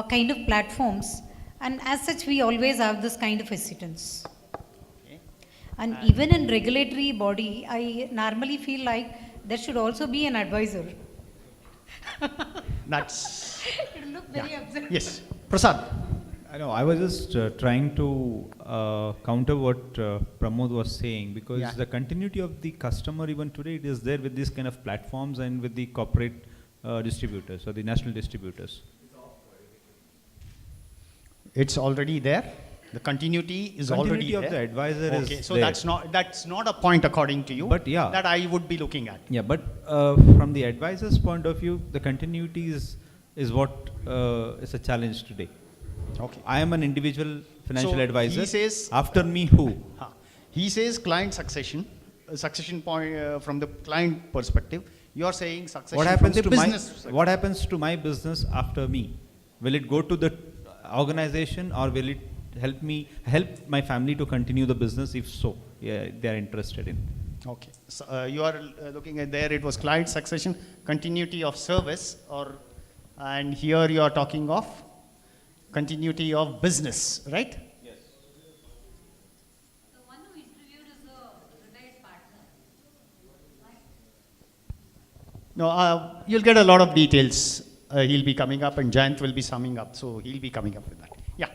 kind of platforms, and as such we always have this kind of hesitance. Okay. And even in regulatory body, I normally feel like there should also be an advisor. That's... It look very absurd. Yes, Prasad. I know, I was just trying to counter what Pramod was saying, because the continuity of the customer even today, it is there with these kind of platforms and with the corporate distributors or the national distributors. It's already there. The continuity is already there. Continuity of the advisor is okay, so there. that's not a point according to you. But yeah, that I would be looking at. Yeah, but from the advisor's point of view, the continuity is what is a challenge today. Okay. I am an individual financial advisor. He says, after me, who? He says client succession point from the client perspective. You are saying succession What happens from the to business. what happens to my business after me? Will it go to the organization, or will it help my family to continue the business? If so, they are interested in. Okay. So you are looking at there, it was client succession, continuity of service, and here you are talking of continuity of business, right? The one who interviewed is a retired partner. No, you'll get a lot of details. He'll be coming up, and Jayanth will be summing up, so he'll be coming up with that. Yeah.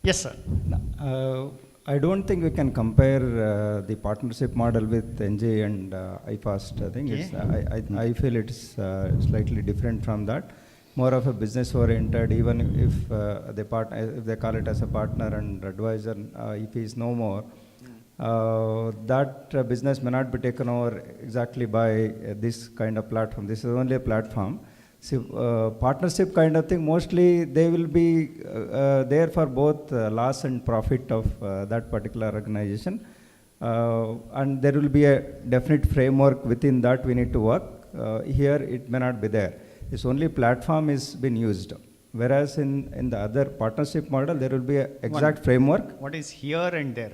Yes, sir. I don't think we can compare the partnership model with NJ and iFast. I think I feel it's slightly different from that. More of a business oriented, even if they call it as a partner and advisor, if he is no more, that business may not be taken over exactly by this kind of platform. This is only a platform. See, partnership kind of thing, mostly they will be there for both loss and profit of that particular organization. And there will be a definite framework within that we need to work. Here it may not be there. It's only platform is been used. Whereas in the other partnership model, there will be an exact framework. What is here and there?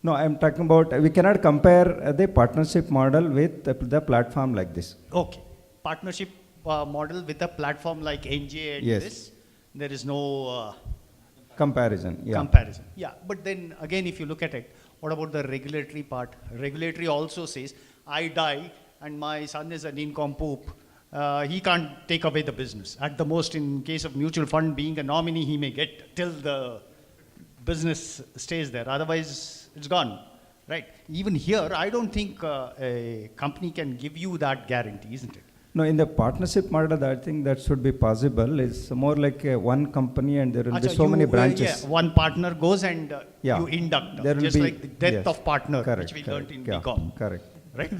No, I'm talking about, we cannot compare the partnership model with the platform like this. Okay. Partnership model with a platform like NJ and this, there is no comparison. Yeah. Comparison. Yeah, but then again, if you look at it, what about the regulatory part? Regulatory also says, I die and my son is an incompoop. He can't take away the business. At the most, in case of mutual fund, being a nominee, he may get till the business stays there. Otherwise, it's gone. Right? Even here, I don't think a company can give you that guarantee, isn't it? No, in the partnership model, I think that should be possible. It's more like one company and there will be so many branches. One partner goes and you induct, there will just be, like the death of partner, correct, which we learned in yeah, BCom. Correct. Right?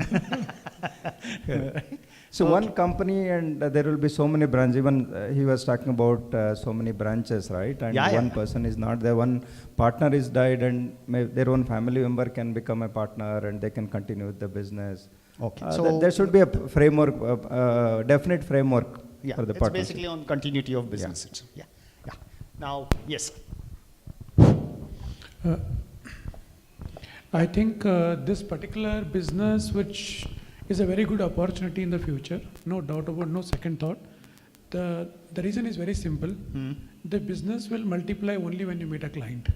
So one company and there will be so many branches. Even he was talking about so many branches, right? And one person is not there. One partner is died and their own family member can become a partner and they can continue with the business. Okay. So there should be a framework, definite framework for the partnership. It's basically on continuity of business. Yeah. Now, yes. I think this particular business, which is a very good opportunity in the future, no doubt about, no second thought. The reason is very simple. The business will multiply only when you meet a client.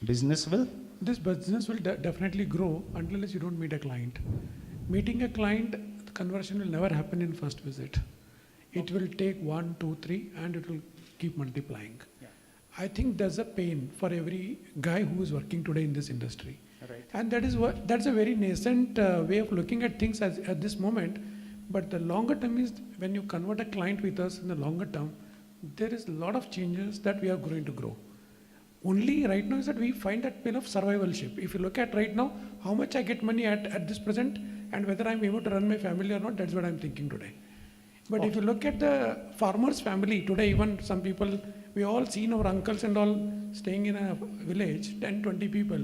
Business will? This business will definitely grow unless you don't meet a client. Meeting a client, the conversion will never happen in first visit. It will take 1, 2, 3, and it will keep multiplying. Yeah. I think there's a pain for every guy who is working today in this industry. Right. And that's a very nascent way of looking at things at this moment. But the longer term is when you convert a client with us in the longer term, there is a lot of changes that we are going to grow. Only right now is that we find that pain of survivalship. If you look at right now, how much I get money at this present, and whether I'm able to run my family or not, that's what I'm thinking today. But if you look at the farmer's family today, even some people, we all seen our uncles and all staying in a village, 10, 20 people,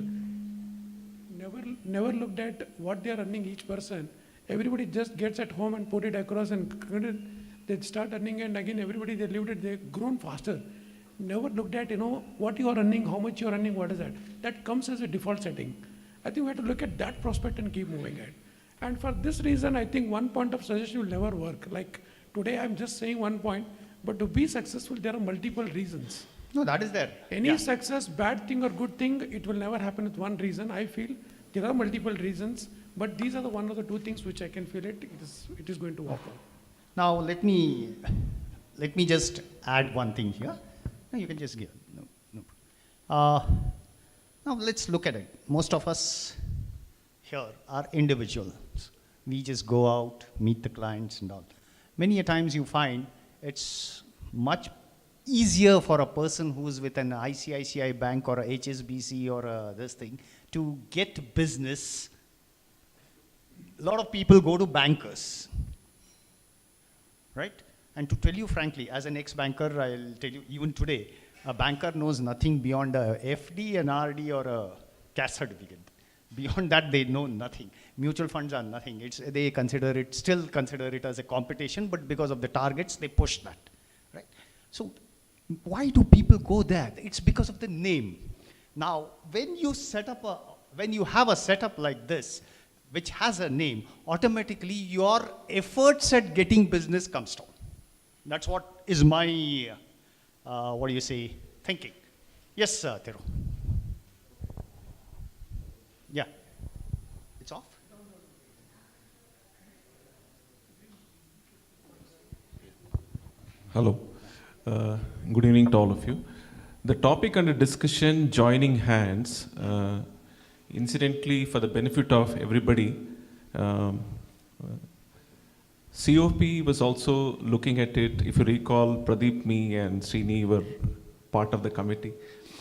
never looked at what they are earning each person. Everybody just gets at home and put it across and they start earning, and again everybody they lived it, they've grown faster. Never looked at, what you are earning, how much you are earning, what is that? That comes as a default setting. I think we have to look at that prospect and keep moving ahead. And for this reason, I think one point of suggestion will never work. Like today, I'm just saying one point, but to be successful, there are multiple reasons. No, that is there. Any success, bad thing or good thing, it will never happen with one reason. I feel there are multiple reasons, but these are the one or the two things which I can feel it is going to work out. Now, let me just add one thing here. No, you can just give. No. Now, let's look at it. Most of us here are individuals. We just go out, meet the clients and all. Many a times you find it's much easier for a person who's with an ICICI bank or a HSBC or this thing to get business. A lot of people go to bankers, right? And to tell you frankly, as an ex-banker, I'll tell you, even today, a banker knows nothing beyond a FD, an RD, or a cash certificate. Beyond that, they know nothing. Mutual funds are nothing. They still consider it as a competition, but because of the targets, they push that, right? So why do people go there? It's because of the name. Now, when you have a setup like this, which has a name, automatically your efforts at getting business comes down. That's what is my, thinking. Yes, Thiru. Yeah. It's off? Hello. Good evening to all of you. The topic under discussion, joining hands, incidentally, for the benefit of everybody, COFP was also looking at it. If you recall, Pradeep, me and Srini were part of the committee.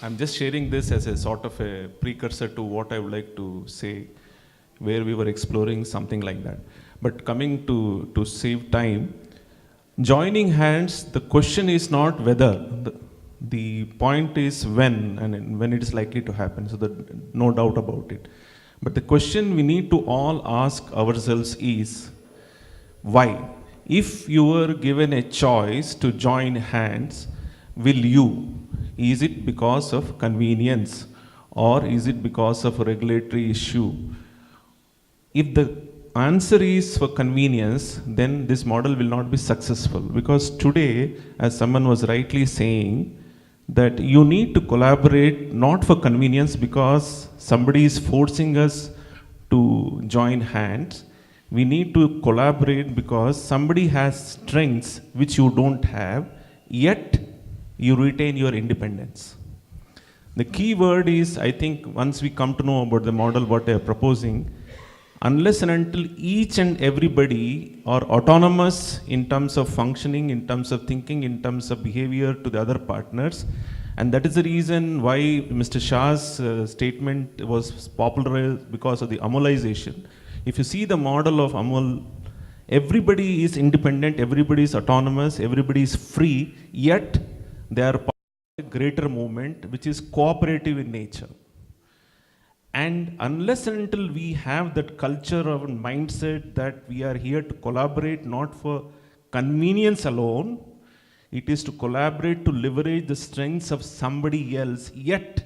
I'm just sharing this as a sort of a precursor to what I would like to say, where we were exploring something like that. But coming to save time, joining hands, the question is not whether, the point is when, and when it is likely to happen, so no doubt about it. But the question we need to all ask ourselves is, why? If you were given a choice to join hands, will you? Is it because of convenience, or is it because of a regulatory issue? If the answer is for convenience, then this model will not be successful, because today, as someone was rightly saying, that you need to collaborate not for convenience because somebody is forcing us to join hands. We need to collaborate because somebody has strengths which you don't have, yet you retain your independence. The key word is, I think, once we come to know about the model, what they are proposing, unless and until each and everybody are autonomous in terms of functioning, in terms of thinking, in terms of behavior to the other partners, and that is the reason why Mr. Shah's statement was popularized because of the Amulization. If you see the model of Amul, everybody is independent, everybody is autonomous, everybody is free, yet they are part of a greater movement which is cooperative in nature. And unless and until we have that culture of mindset that we are here to collaborate not for convenience alone, it is to collaborate to leverage the strengths of somebody else, yet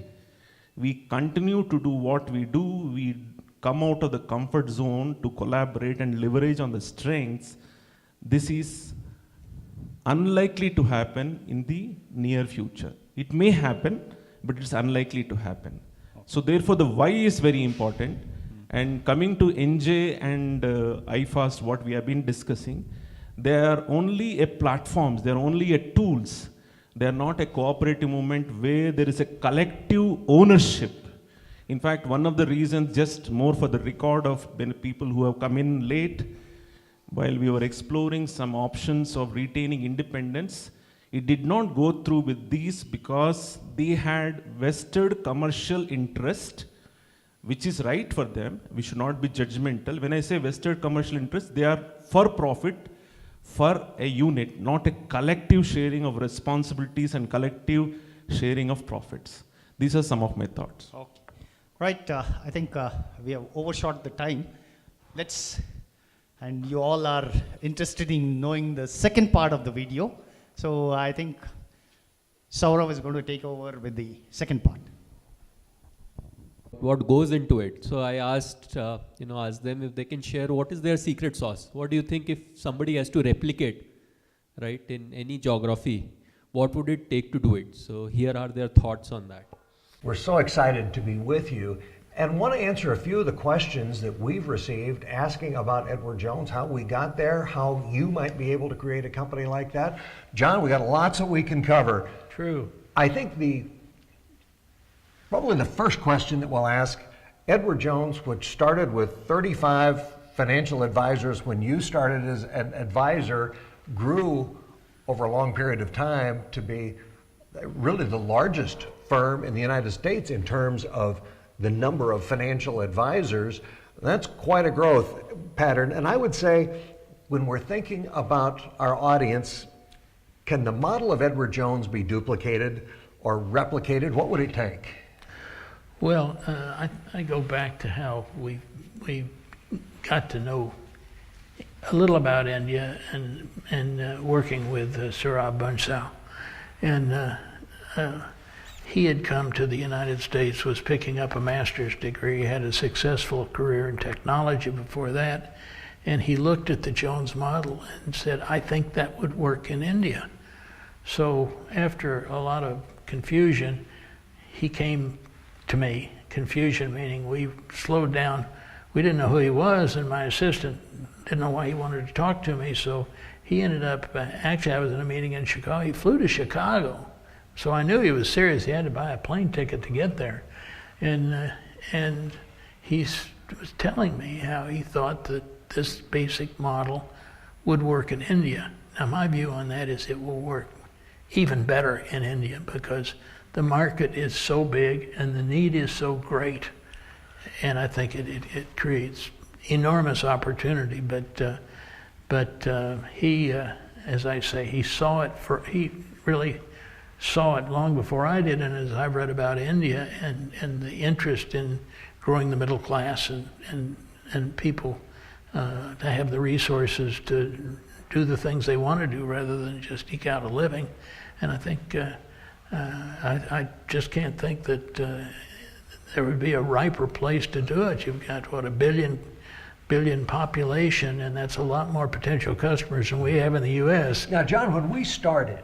we continue to do what we do, we come out of the comfort zone to collaborate and leverage on the strengths, this is unlikely to happen in the near future. It may happen, but it's unlikely to happen. So therefore the why is very important. And coming to NJ and IFAST, what we have been discussing, they are only a platforms, they are only a tools. They are not a cooperative movement where there is a collective ownership. In fact, one of the reasons, just more for the record of people who have come in late, while we were exploring some options of retaining independence, it did not go through with these because they had vested commercial interest, which is right for them. We should not be judgmental. When I say vested commercial interest, they are for profit for a unit, not a collective sharing of responsibilities and collective sharing of profits. These are some of my thoughts. Okay. Right, I think we have overshot the time. And you all are interested in knowing the second part of the video. So I think Saurabh is going to take over with the second part. What goes into it? So I asked, asked them if they can share what is their secret sauce. What do you think if somebody has to replicate, right, in any geography, what would it take to do it? So here are their thoughts on that. We're so excited to be with you and want to answer a few of the questions that we've received asking about Edward Jones, how we got there, how you might be able to create a company like that. John, we got lots that we can cover. True. I think probably the first question that we'll ask, Edward Jones, which started with 35 financial advisors when you started as an advisor, grew over a long period of time to be really the largest firm in the United States in terms of the number of financial advisors. That's quite a growth pattern. And I would say, when we're thinking about our audience, can the model of Edward Jones be duplicated or replicated? What would it take? Well, I go back to how we got to know a little about India and working with Saurabh Bansal. And he had come to the United States, was picking up a master's degree, had a successful career in technology before that, and he looked at the Jones model and said, I think that would work in India. So after a lot of confusion, he came to me. Confusion meaning we slowed down. We didn't know who he was, and my assistant didn't know why he wanted to talk to me, so he ended up, actually I was in a meeting in Chicago. He flew to Chicago. So I knew he was serious. He had to buy a plane ticket to get there. And he was telling me how he thought that this basic model would work in India. Now my view on that is it will work even better in India because the market is so big and the need is so great. And I think it creates enormous opportunity. But he, as I say, he really saw it long before I did, and as I've read about India and the interest in growing the middle class and people to have the resources to do the things they want to do rather than just eke out a living. And I think, I just can't think that there would be a riper place to do it. You've got, what, a billion population, and that's a lot more potential customers than we have in the U.S. Now, John, when we started,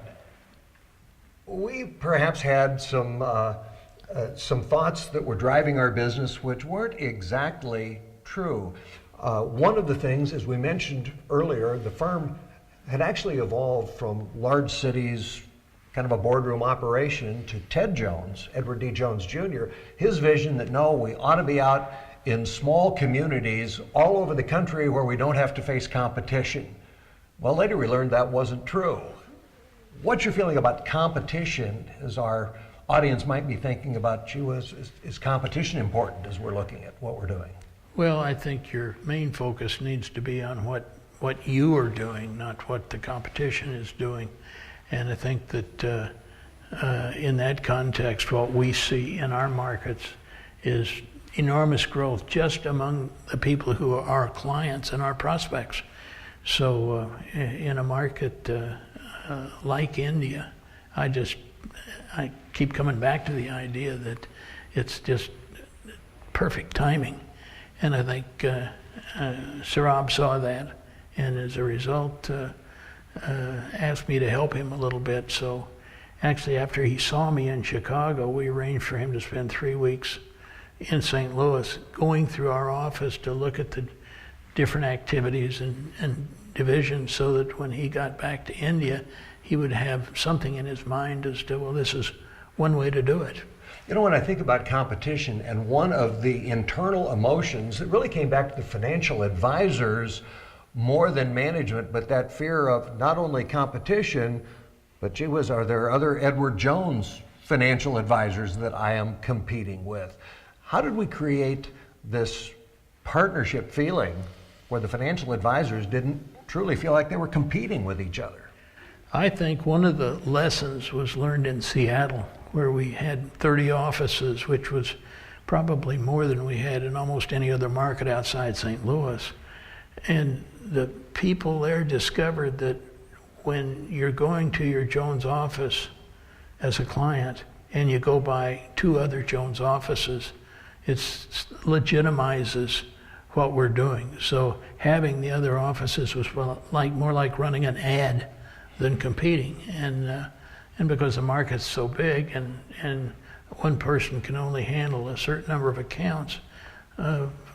we perhaps had some thoughts that were driving our business which weren't exactly true. One of the things, as we mentioned earlier, the firm had actually evolved from large cities, kind of a boardroom operation, to Ted Jones, Edward D. Jones Jr., his vision that no, we ought to be out in small communities all over the country where we don't have to face competition. Well, later we learned that wasn't true. What's your feeling about competition, as our audience might be thinking about, gee, is competition important as we're looking at what we're doing? Well, I think your main focus needs to be on what you are doing, not what the competition is doing. And I think that in that context, what we see in our markets is enormous growth just among the people who are our clients and our prospects. So in a market like India, I keep coming back to the idea that it's just perfect timing. And I think Saurabh saw that, and as a result asked me to help him a little bit. So actually after he saw me in Chicago, we arranged for him to spend 3 weeks in St. Louis going through our office to look at the different activities and divisions so that when he got back to India, he would have something in his mind as to, well, this is one way to do it. You know, when I think about competition, and one of the internal emotions that really came back to the financial advisors more than management, but that fear of not only competition, but gee whiz, are there other Edward Jones financial advisors that I am competing with? How did we create this partnership feeling where the financial advisors didn't truly feel like they were competing with each other? I think one of the lessons was learned in Seattle, where we had 30 offices, which was probably more than we had in almost any other market outside St. Louis. And the people there discovered that when you're going to your Jones office as a client and you go by 2 other Jones offices, it legitimizes what we're doing. So having the other offices was more like running an ad than competing. And because the market's so big and one person can only handle a certain number of accounts,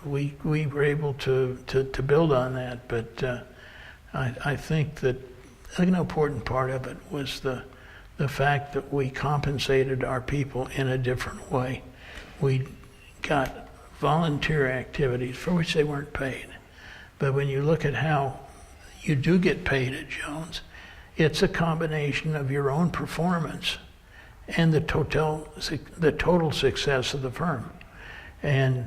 we were able to build on that. But I think that an important part of it was the fact that we compensated our people in a different way. We got volunteer activities for which they weren't paid. But when you look at how you do get paid at Jones, it's a combination of your own performance and the total success of the firm. And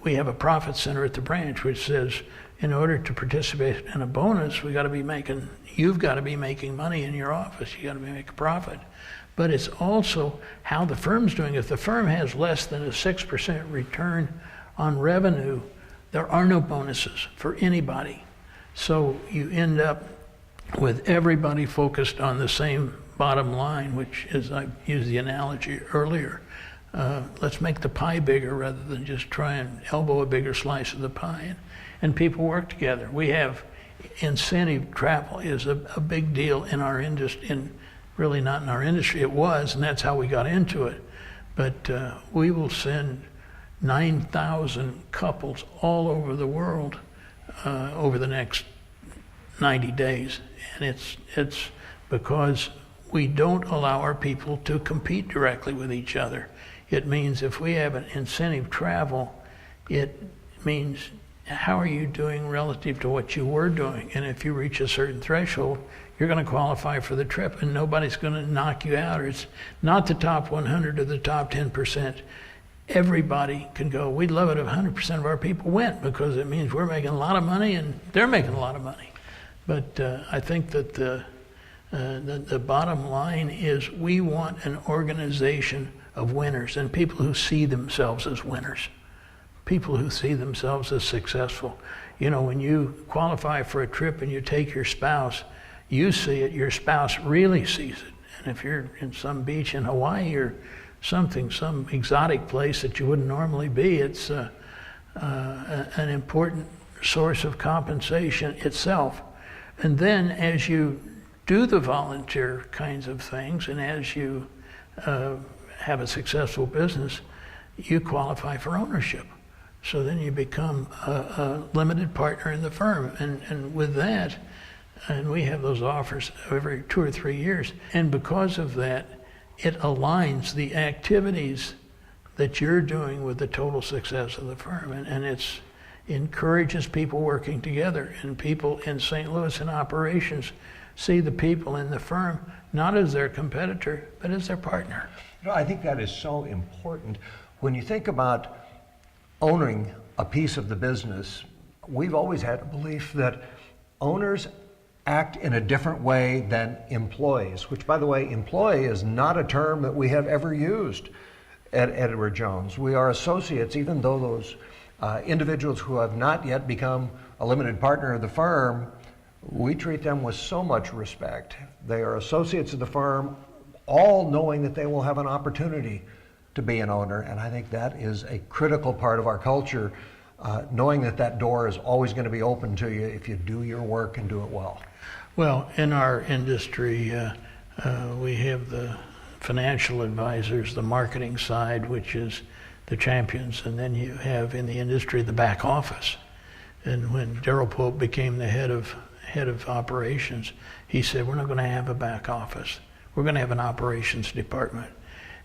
we have a profit center at the branch which says, in order to participate in a bonus, you've got to be making money in your office. You got to be making a profit. But it's also how the firm's doing. If the firm has less than a 6% return on revenue, there are no bonuses for anybody. So you end up with everybody focused on the same bottom line, which is, I used the analogy earlier, let's make the pie bigger rather than just try and elbow a bigger slice of the pie. And people work together. We have incentive travel is a big deal in our industry, really not in our industry, it was, and that's how we got into it. But we will send 9,000 couples all over the world over the next 90 days. And it's because we don't allow our people to compete directly with each other. It means if we have an incentive travel, it means how are you doing relative to what you were doing? And if you reach a certain threshold, you're going to qualify for the trip and nobody's going to knock you out. Or it's not the top 100 or the top 10%. Everybody can go. We'd love it if 100% of our people went, because it means we're making a lot of money and they're making a lot of money. But I think that the bottom line is we want an organization of winners and people who see themselves as winners. People who see themselves as successful. You know, when you qualify for a trip and you take your spouse, you see it, your spouse really sees it. And if you're in some beach in Hawaii or something, some exotic place that you wouldn't normally be, it's an important source of compensation itself. And then as you do the volunteer kinds of things and as you have a successful business, you qualify for ownership. So then you become a limited partner in the firm. And with that, and we have those offers every 2 or 3 years, and because of that, it aligns the activities that you're doing with the total success of the firm. And it encourages people working together. And people in St. Louis in operations see the people in the firm not as their competitor, but as their partner. You know, I think that is so important. When you think about owning a piece of the business, we've always had a belief that owners act in a different way than employees, which, by the way, employee is not a term that we have ever used at Edward Jones. We are associates, even though those individuals who have not yet become a limited partner of the firm, we treat them with so much respect. They are associates of the firm, all knowing that they will have an opportunity to be an owner, and I think that is a critical part of our culture, knowing that that door is always going to be open to you if you do your work and do it well. Well, in our industry, we have the financial advisors, the marketing side, which is the champions, and then you have in the industry the back office. And when Darrell Pope became the head of operations, he said, we're not going to have a back office. We're going to have an operations department.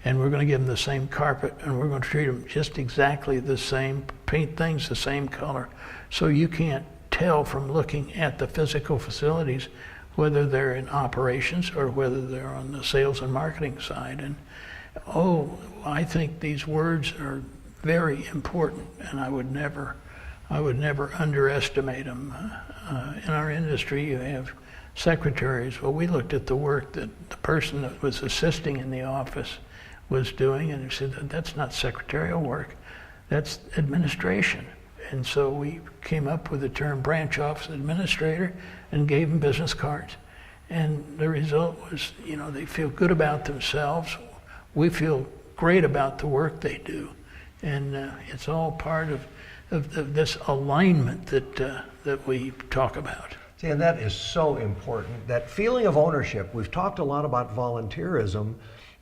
And we're going to give them the same carpet, and we're going to treat them just exactly the same, paint things the same color. So you can't tell from looking at the physical facilities whether they're in operations or whether they're on the sales and marketing side. And I think these words are very important, and I would never underestimate them. In our industry, you have secretaries. Well, we looked at the work that the person that was assisting in the office was doing, and said that's not secretarial work, that's administration. And so we came up with the term branch office administrator and gave them business cards. And the result was, you know, they feel good about themselves. We feel great about the work they do. And it's all part of this alignment that we talk about. See, and that is so important. That feeling of ownership, we've talked a lot about volunteerism,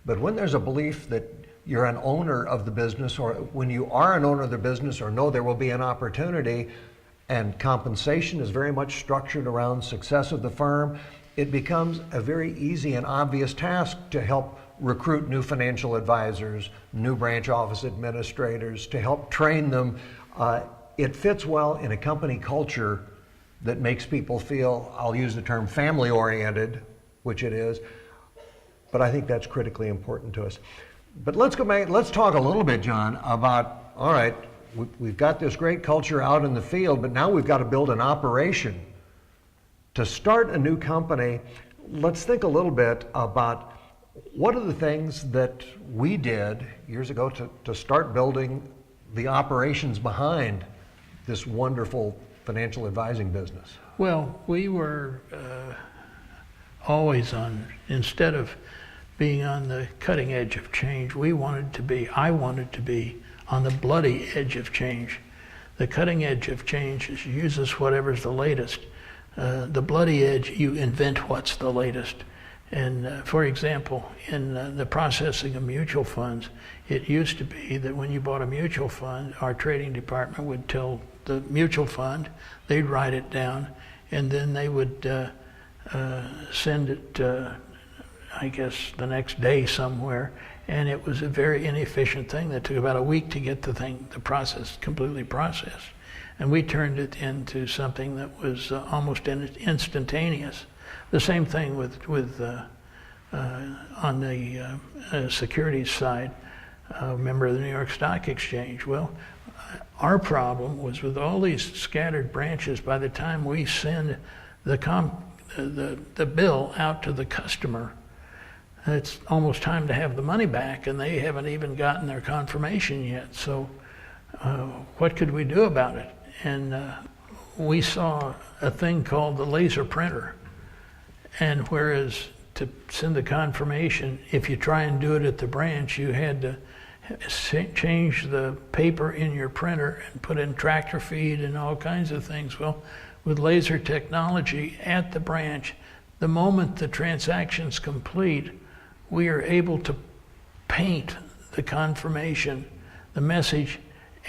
but when there's a belief that you're an owner of the business, or when you are an owner of the business or know there will be an opportunity, and compensation is very much structured around success of the firm, it becomes a very easy and obvious task to help recruit new financial advisors, new branch office administrators, to help train them. It fits well in a company culture that makes people feel, I'll use the term family-oriented, which it is, but I think that's critically important to us. But let's go back, let's talk a little bit, John, about, all right, we've got this great culture out in the field, but now we've got to build an operation. To start a new company, let's think a little bit about what are the things that we did years ago to start building the operations behind this wonderful financial advising business? Well, we were always instead of being on the cutting edge of change, I wanted to be on the bloody edge of change. The cutting edge of change uses whatever's the latest. The bloody edge, you invent what's the latest. And for example, in the processing of mutual funds, it used to be that when you bought a mutual fund, our trading department would tell the mutual fund, they'd write it down, and then they would send it, I guess, the next day somewhere. And it was a very inefficient thing that took about a week to get the process completely processed. And we turned it into something that was almost instantaneous. The same thing with on the securities side, a member of the New York Stock Exchange. Well, our problem was with all these scattered branches, by the time we send the bill out to the customer, it's almost time to have the money back, and they haven't even gotten their confirmation yet. So what could we do about it? And we saw a thing called the laser printer. And whereas to send the confirmation, if you try and do it at the branch, you had to change the paper in your printer and put in tractor feed and all kinds of things. Well, with laser technology at the branch, the moment the transaction's complete, we are able to paint the confirmation, the message,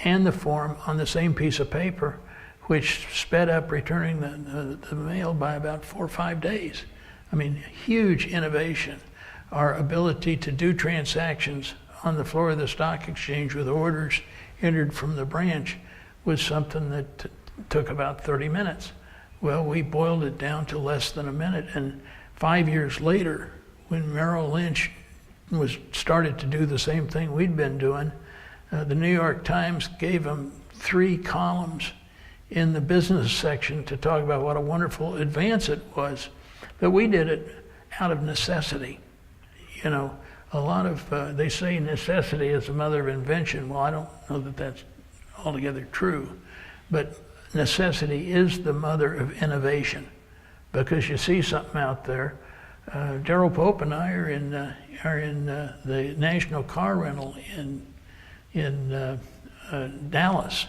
and the form on the same piece of paper, which sped up returning the mail by about 4 or 5 days. I mean, huge innovation. Our ability to do transactions on the floor of the stock exchange with orders entered from the branch was something that took about 30 minutes. Well, we boiled it down to less than a minute, and 5 years later, when Merrill Lynch started to do the same thing we'd been doing, the New York Times gave them 3 columns in the business section to talk about what a wonderful advance it was. But we did it out of necessity. You know, a lot of, they say necessity is the mother of invention. Well, I don't know that that's altogether true. But necessity is the mother of innovation, because you see something out there. Daryl Pope and I are in the National Car Rental in Dallas,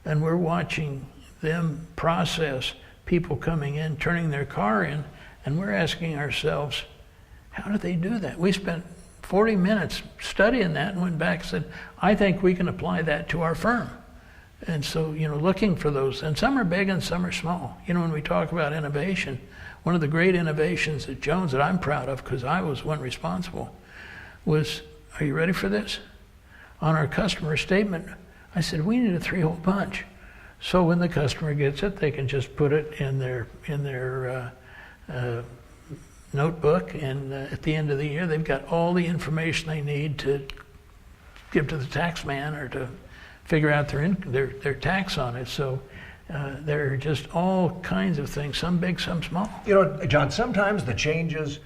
and we're watching them process people coming in, turning their car in, and we're asking ourselves, how do they do that? We spent 40 minutes studying that and went back and said, I think we can apply that to our firm. And so, you know, looking for those, and some are big and some are small. You know, when we talk about innovation, one of the great innovations at Jones that I'm proud of, because I was one responsible, was, are you ready for this? On our customer statement, I said, we need a 3-hole punch. So when the customer gets it, they can just put it in their notebook, and at the end of the year, they've got all the information they need to give to the tax man or to figure out their tax on it. So there are just all kinds of things, some big, some small. You know, John, sometimes the changes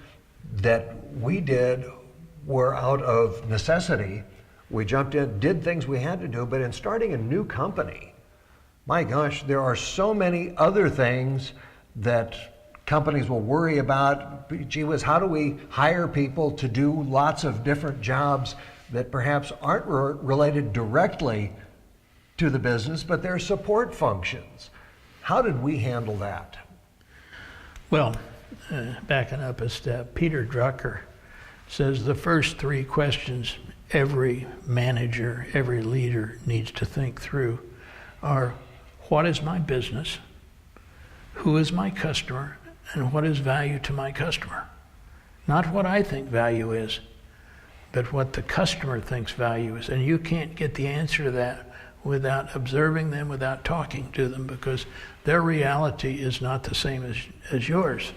that we did were out of necessity. We jumped in, did things we had to do, but in starting a new company, my gosh, there are so many other things that companies will worry about. Gee whiz, how do we hire people to do lots of different jobs that perhaps aren't related directly to the business, but they're support functions? How did we handle that? Well, backing up a step, Peter Drucker says the first 3 questions every manager, every leader needs to think through are, what is my business? Who is my customer? And what is value to my customer? Not what I think value is, but what the customer thinks value is. And you can't get the answer to that without observing them, without talking to them, because their reality is not the same as yours.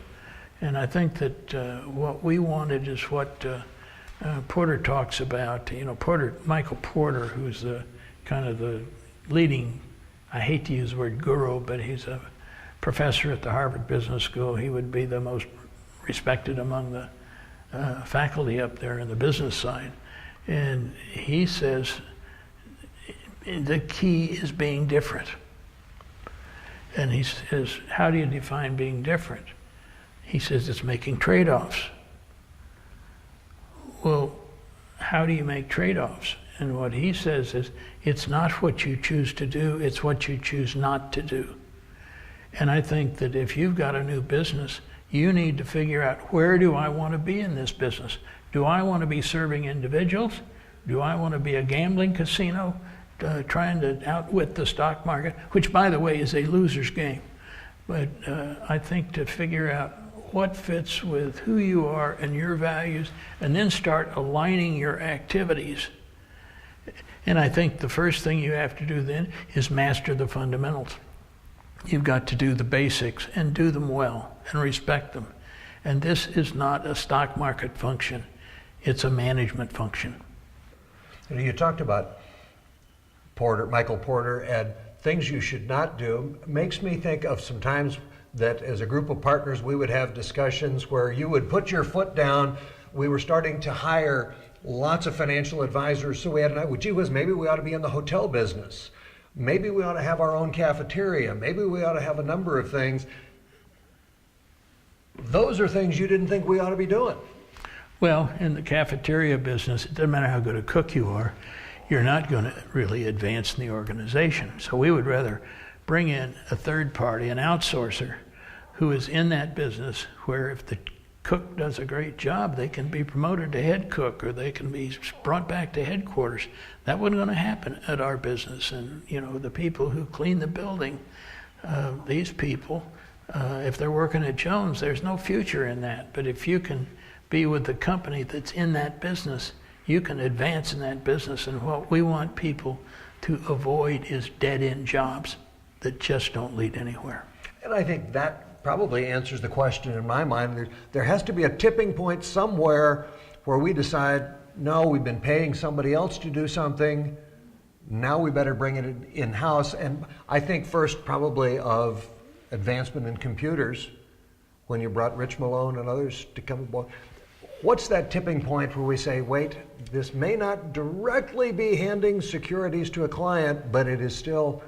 And I think that what we wanted is what Porter talks about. You know, Michael Porter, who's kind of the leading, I hate to use the word guru, but he's a professor at the Harvard Business School. He would be the most respected among the faculty up there in the business side. And he says the key is being different. And he says, how do you define being different? He says it's making trade-offs. Well, how do you make trade-offs? And what he says is, it's not what you choose to do, it's what you choose not to do. And I think that if you've got a new business, you need to figure out, where do I want to be in this business? Do I want to be serving individuals? Do I want to be a gambling casino trying to outwit the stock market, which, by the way, is a loser's game? But I think to figure out what fits with who you are and your values, and then start aligning your activities. And I think the first thing you have to do then is master the fundamentals. You've got to do the basics and do them well and respect them. And this is not a stock market function. It's a management function. You talked about Michael Porter, and things you should not do. Makes me think of some times that as a group of partners we would have discussions where you would put your foot down. We were starting to hire lots of financial advisors, so we had an idea, gee whiz, maybe we ought to be in the hotel business. Maybe we ought to have our own cafeteria. Maybe we ought to have a number of things. Those are things you didn't think we ought to be doing. Well, in the cafeteria business, it doesn't matter how good a cook you are, you're not going to really advance in the organization. So we would rather bring in a third party, an outsourcer, who is in that business, where if the cook does a great job, they can be promoted to head cook, or they can be brought back to headquarters. That wasn't going to happen at our business. And you know, the people who clean the building, these people, if they're working at Jones, there's no future in that. But if you can be with the company that's in that business, you can advance in that business. And what we want people to avoid is dead-end jobs that just don't lead anywhere. And I think that probably answers the question in my mind. There has to be a tipping point somewhere where we decide, no, we've been paying somebody else to do something, now we better bring it in-house. And I think first probably of advancement in computers, when you brought Rich Malone and others to come aboard. What's that tipping point where we say, wait, this may not directly be handing securities to a client, but it is still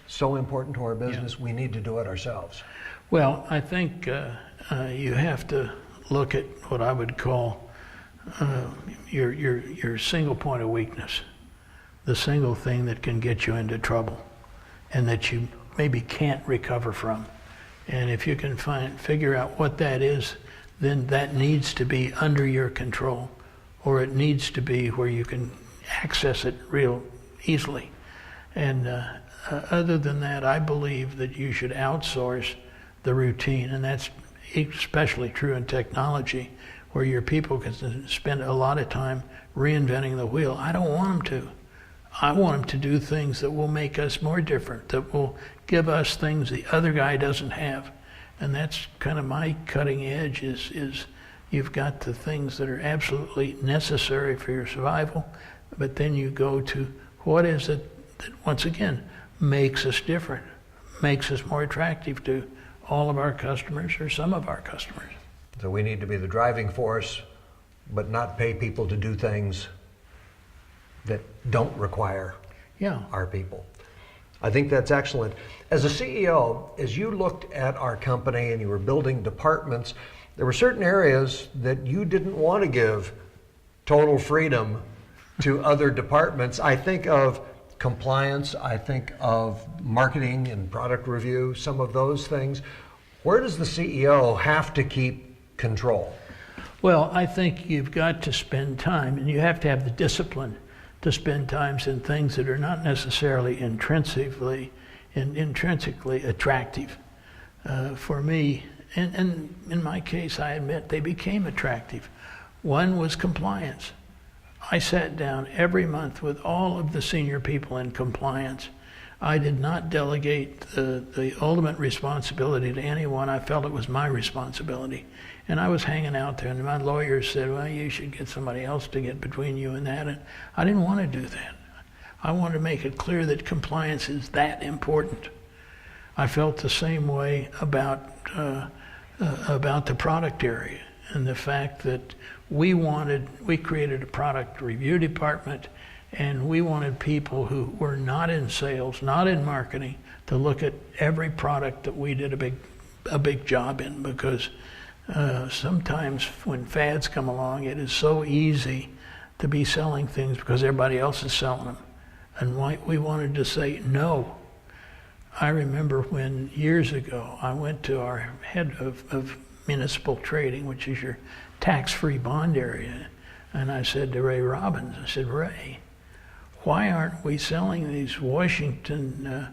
so important to our business, we need to do it ourselves? Well, I think you have to look at what I would call your single point of weakness, the single thing that can get you into trouble and that you maybe can't recover from. And if you can figure out what that is, then that needs to be under your control, or it needs to be where you can access it real easily. And other than that, I believe that you should outsource the routine, and that's especially true in technology, where your people can spend a lot of time reinventing the wheel. I don't want them to. I want them to do things that will make us more different, that will give us things the other guy doesn't have. And that's kind of my cutting edge, is you've got the things that are absolutely necessary for your survival, but then you go to what is it that, once again, makes us different, makes us more attractive to all of our customers or some of our customers. So we need to be the driving force, but not pay people to do things that don't require our people. I think that's excellent. As a CEO, as you looked at our company and you were building departments, there were certain areas that you didn't want to give total freedom to other departments. I think of compliance, I think of marketing and product review, some of those things. Where does the CEO have to keep control? Well, I think you've got to spend time, and you have to have the discipline to spend times in things that are not necessarily intrinsically attractive. For me, and in my case, I admit they became attractive. One was compliance. I sat down every month with all of the senior people in compliance. I did not delegate the ultimate responsibility to anyone. I felt it was my responsibility. And I was hanging out there, and my lawyers said, well, you should get somebody else to get between you and that. And I didn't want to do that. I wanted to make it clear that compliance is that important. I felt the same way about the product area, and the fact that we created a product review department, and we wanted people who were not in sales, not in marketing, to look at every product that we did a big job in, because sometimes when fads come along, it is so easy to be selling things because everybody else is selling them. And we wanted to say no. I remember when years ago I went to our head of municipal trading, which is your tax-free bond area, and I said to Ray Robbins, I said, Ray, why aren't we selling these Washington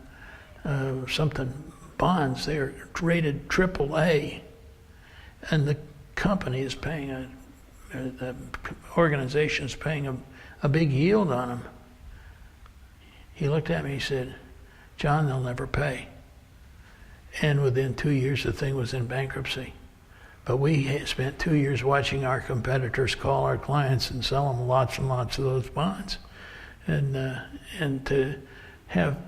something bonds? They're rated AAA, and the company is paying the organization is paying a big yield on them. He looked at me, he said, John, they'll never pay. And within 2 years, the thing was in bankruptcy. But we had spent 2 years watching our competitors call our clients and sell them lots and lots of those bonds. And to have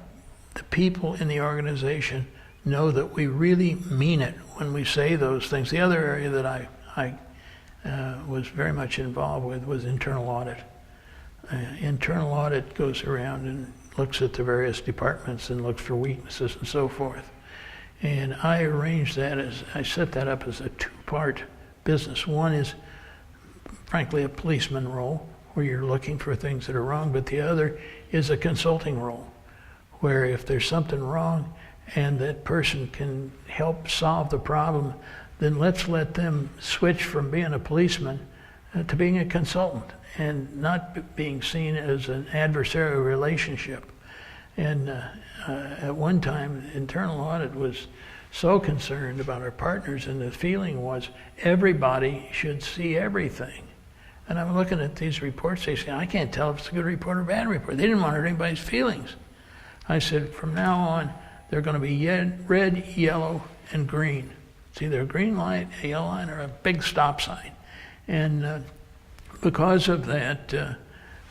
the people in the organization know that we really mean it when we say those things. The other area that I was very much involved with was internal audit. Internal audit goes around and looks at the various departments and looks for weaknesses and so forth. And I arranged that I set that up as a two-part business. One is, frankly, a policeman role, where you're looking for things that are wrong, but the other is a consulting role, where if there's something wrong and that person can help solve the problem, then let's let them switch from being a policeman to being a consultant and not being seen as an adversarial relationship. And at one time, internal audit was so concerned about our partners, and the feeling was everybody should see everything. And I'm looking at these reports, they say, I can't tell if it's a good report or a bad report. They didn't want to hurt anybody's feelings. I said, from now on, they're going to be red, yellow, and green. It's either a green light, a yellow line, or a big stop sign. And because of that,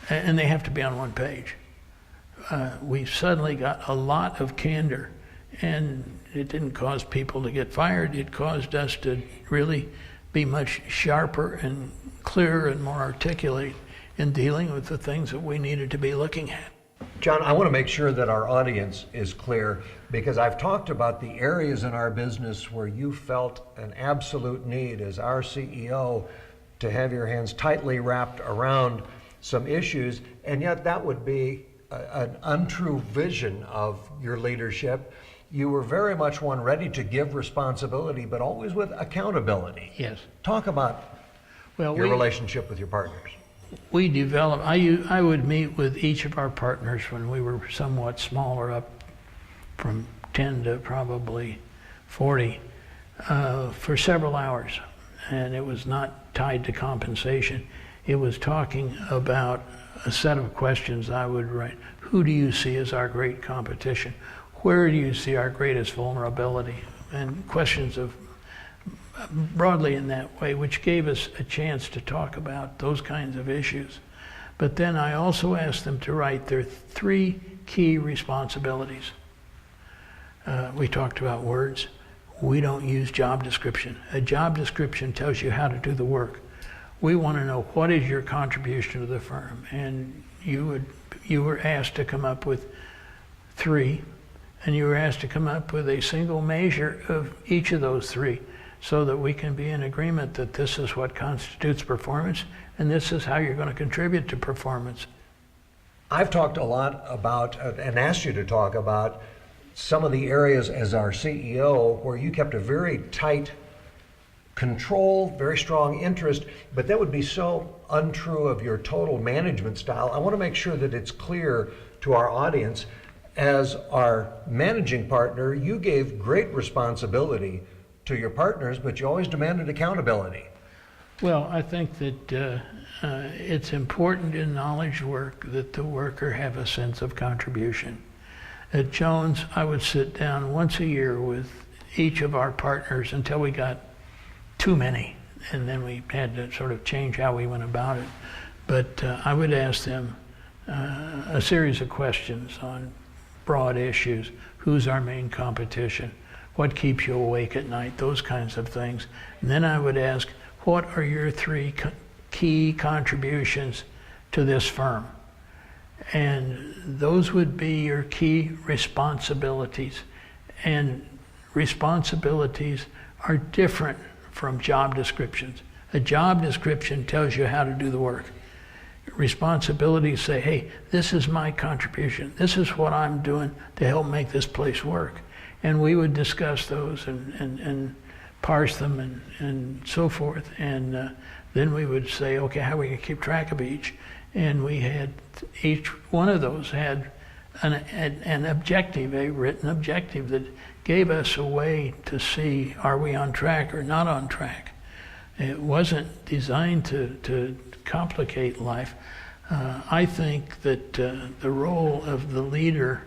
and they have to be on one page, we suddenly got a lot of candor. And it didn't cause people to get fired. It caused us to really be much sharper and clearer and more articulate in dealing with the things that we needed to be looking at. John, I want to make sure that our audience is clear, because I've talked about the areas in our business where you felt an absolute need as our CEO to have your hands tightly wrapped around some issues, and yet that would be an untrue vision of your leadership. You were very much one ready to give responsibility, but always with accountability. Yes. Talk about your relationship with your partners. We developed, I would meet with each of our partners when we were somewhat smaller, up from 10 to probably 40, for several hours. And it was not tied to compensation. It was talking about a set of questions I would write. Who do you see as our great competition? Where do you see our greatest vulnerability? And questions of broadly in that way, which gave us a chance to talk about those kinds of issues. But then I also asked them to write their 3 key responsibilities. We talked about words. We don't use job description. A job description tells you how to do the work. We want to know, what is your contribution to the firm? And you were asked to come up with 3, and you were asked to come up with a single measure of each of those 3, so that we can be in agreement that this is what constitutes performance, and this is how you're going to contribute to performance. I've talked a lot about, and asked you to talk about, some of the areas as our CEO where you kept a very tight control, very strong interest, but that would be so untrue of your total management style. I want to make sure that it's clear to our audience. As our managing partner, you gave great responsibility to your partners, but you always demanded accountability. Well, I think that it's important in knowledge work that the worker have a sense of contribution. At Jones, I would sit down once a year with each of our partners until we got too many, and then we had to sort of change how we went about it. But I would ask them a series of questions on broad issues. Who's our main competition? What keeps you awake at night? Those kinds of things. And then I would ask, what are your 3 key contributions to this firm? And those would be your key responsibilities. And responsibilities are different from job descriptions. A job description tells you how to do the work. Responsibilities say, hey, this is my contribution. This is what I'm doing to help make this place work. And we would discuss those and parse them and so forth. And then we would say, okay, how are we going to keep track of each? And we had, each one of those had an objective, a written objective that gave us a way to see, are we on track or not on track? It wasn't designed to complicate life. I think that the role of the leader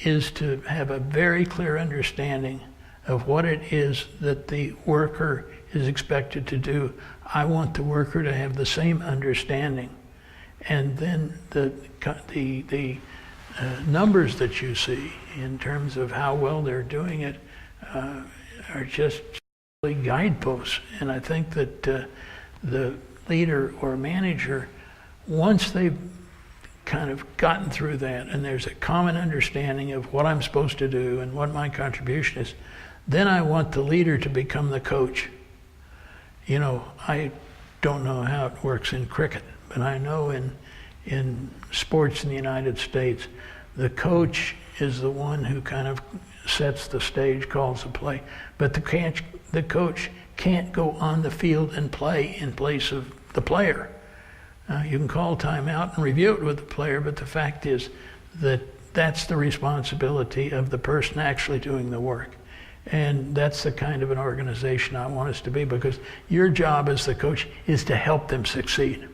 is to have a very clear understanding of what it is that the worker is expected to do. I want the worker to have the same understanding. And then the numbers that you see in terms of how well they're doing it are just guideposts. And I think that the leader or manager, once they've kind of gotten through that and there's a common understanding of what I'm supposed to do and what my contribution is, then I want the leader to become the coach. You know, I don't know how it works in cricket, but I know in sports in the United States, the coach is the one who kind of sets the stage, calls the play, but the coach can't go on the field and play in place of the player. You can call timeout and review it with the player, but the fact is that that's the responsibility of the person actually doing the work. And that's the kind of an organization I want us to be, because your job as the coach is to help them succeed.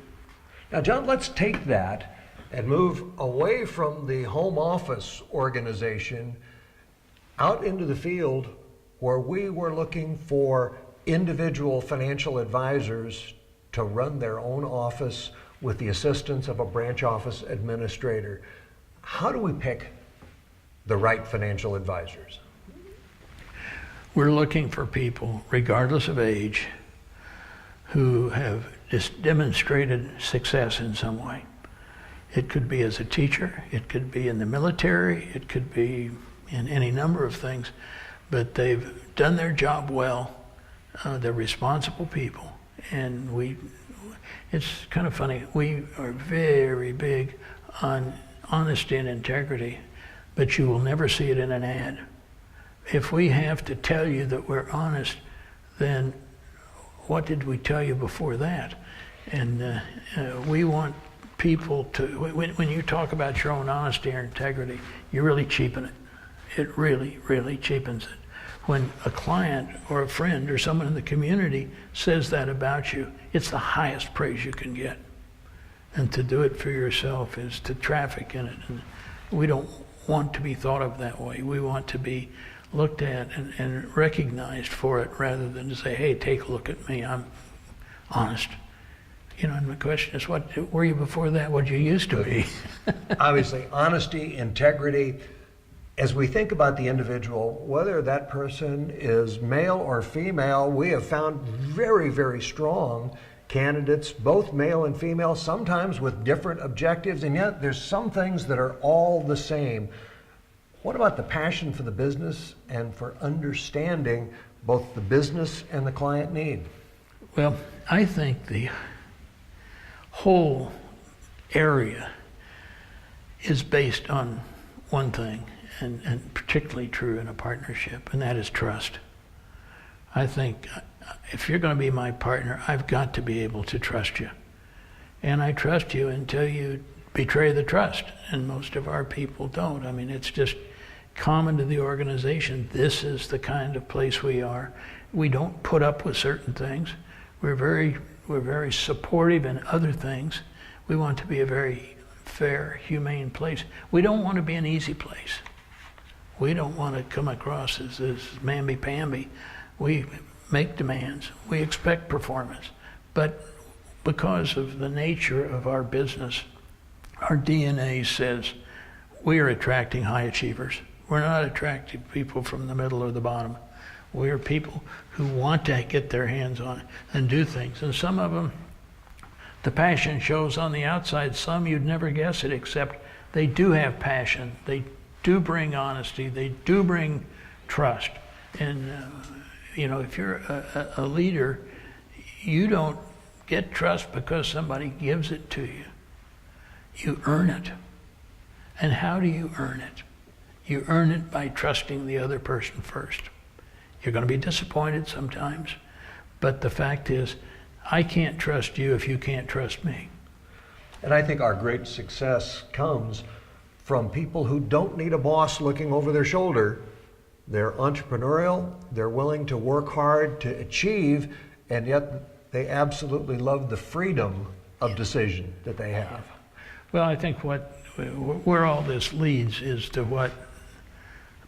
Now, John, let's take that and move away from the home office organization out into the field where we were looking for individual financial advisors to run their own office with the assistance of a branch office administrator. How do we pick the right financial advisors? We're looking for people, regardless of age, who have just demonstrated success in some way. It could be as a teacher, it could be in the military, it could be in any number of things, but they've done their job well. They're responsible people, and it's kind of funny, we are very big on honesty and integrity, but you will never see it in an ad. If we have to tell you that we're honest, then what did we tell you before that? And we want people to, when you talk about your own honesty or integrity, you really cheapen it. It really, really cheapens it. When a client or a friend or someone in the community says that about you, it's the highest praise you can get. And to do it for yourself is to traffic in it. And we don't want to be thought of that way. We want to be looked at and recognized for it, rather than to say, hey, take a look at me, I'm honest. You know, and the question is, what were you before that? What you used to be? Obviously, honesty, integrity. As we think about the individual, whether that person is male or female, we have found very, very strong candidates, both male and female, sometimes with different objectives, and yet there's some things that are all the same. What about the passion for the business and for understanding both the business and the client need? Well, I think the whole area is based on one thing, and particularly true in a partnership, and that is trust. I think if you're going to be my partner, I've got to be able to trust you. And I trust you until you betray the trust, and most of our people don't. I mean, it's just common to the organization. This is the kind of place we are. We don't put up with certain things. We're very supportive in other things. We want to be a very fair, humane place. We don't want to be an easy place. We don't want to come across as mamby-pamby. We make demands. We expect performance. But because of the nature of our business, our DNA says we are attracting high achievers. We're not attracting people from the middle or the bottom. We are people who want to get their hands on it and do things. And some of them, the passion shows on the outside. Some you'd never guess it, except they do have passion. They do bring honesty. They do bring trust. And You know, if you're a leader, you don't get trust because somebody gives it to you. You earn it. And how do you earn it? You earn it by trusting the other person first. You're going to be disappointed sometimes, but the fact is, I can't trust you if you can't trust me. And I think our great success comes from people who don't need a boss looking over their shoulder. They're entrepreneurial, they're willing to work hard to achieve, and yet they absolutely love the freedom of decision that they have. Well, I think where all this leads is to what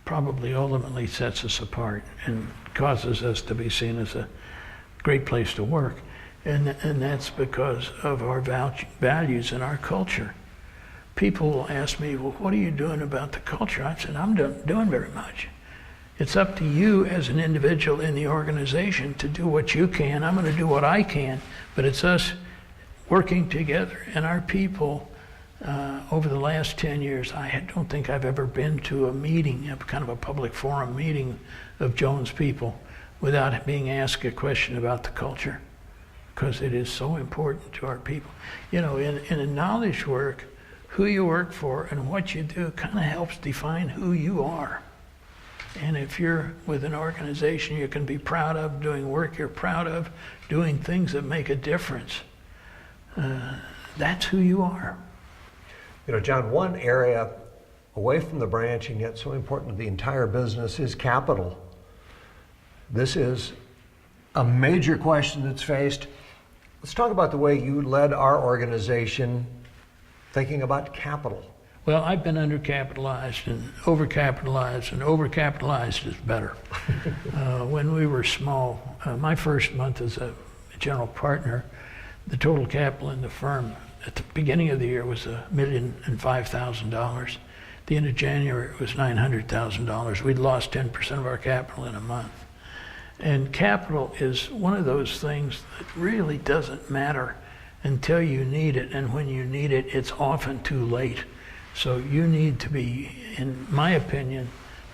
probably ultimately sets us apart and causes us to be seen as a great place to work. And that's because of our values and our culture. People will ask me, well, what are you doing about the culture? I said, I'm doing very much. It's up to you as an individual in the organization to do what you can. I'm going to do what I can, but it's us working together. And our people, over the last 10 years, I don't think I've ever been to a meeting, a kind of a public forum meeting of Jones people without being asked a question about the culture, because it is so important to our people. You know, in a knowledge work, who you work for and what you do kind of helps define who you are. And if you're with an organization you can be proud of, doing work you're proud of, doing things that make a difference, that's who you are. You know, John, one area away from the branch and yet so important to the entire business is capital. This is a major question that's faced. Let's talk about the way you led our organization thinking about capital. Well, I've been undercapitalized and overcapitalized is better. When we were small, my first month as a general partner, the total capital in the firm at the beginning of the year was $1,005,000. At the end of January, it was $900,000. We'd lost 10% of our capital in a month. And capital is one of those things that really doesn't matter until you need it, and when you need it, it's often too late. So you need to be, in my opinion,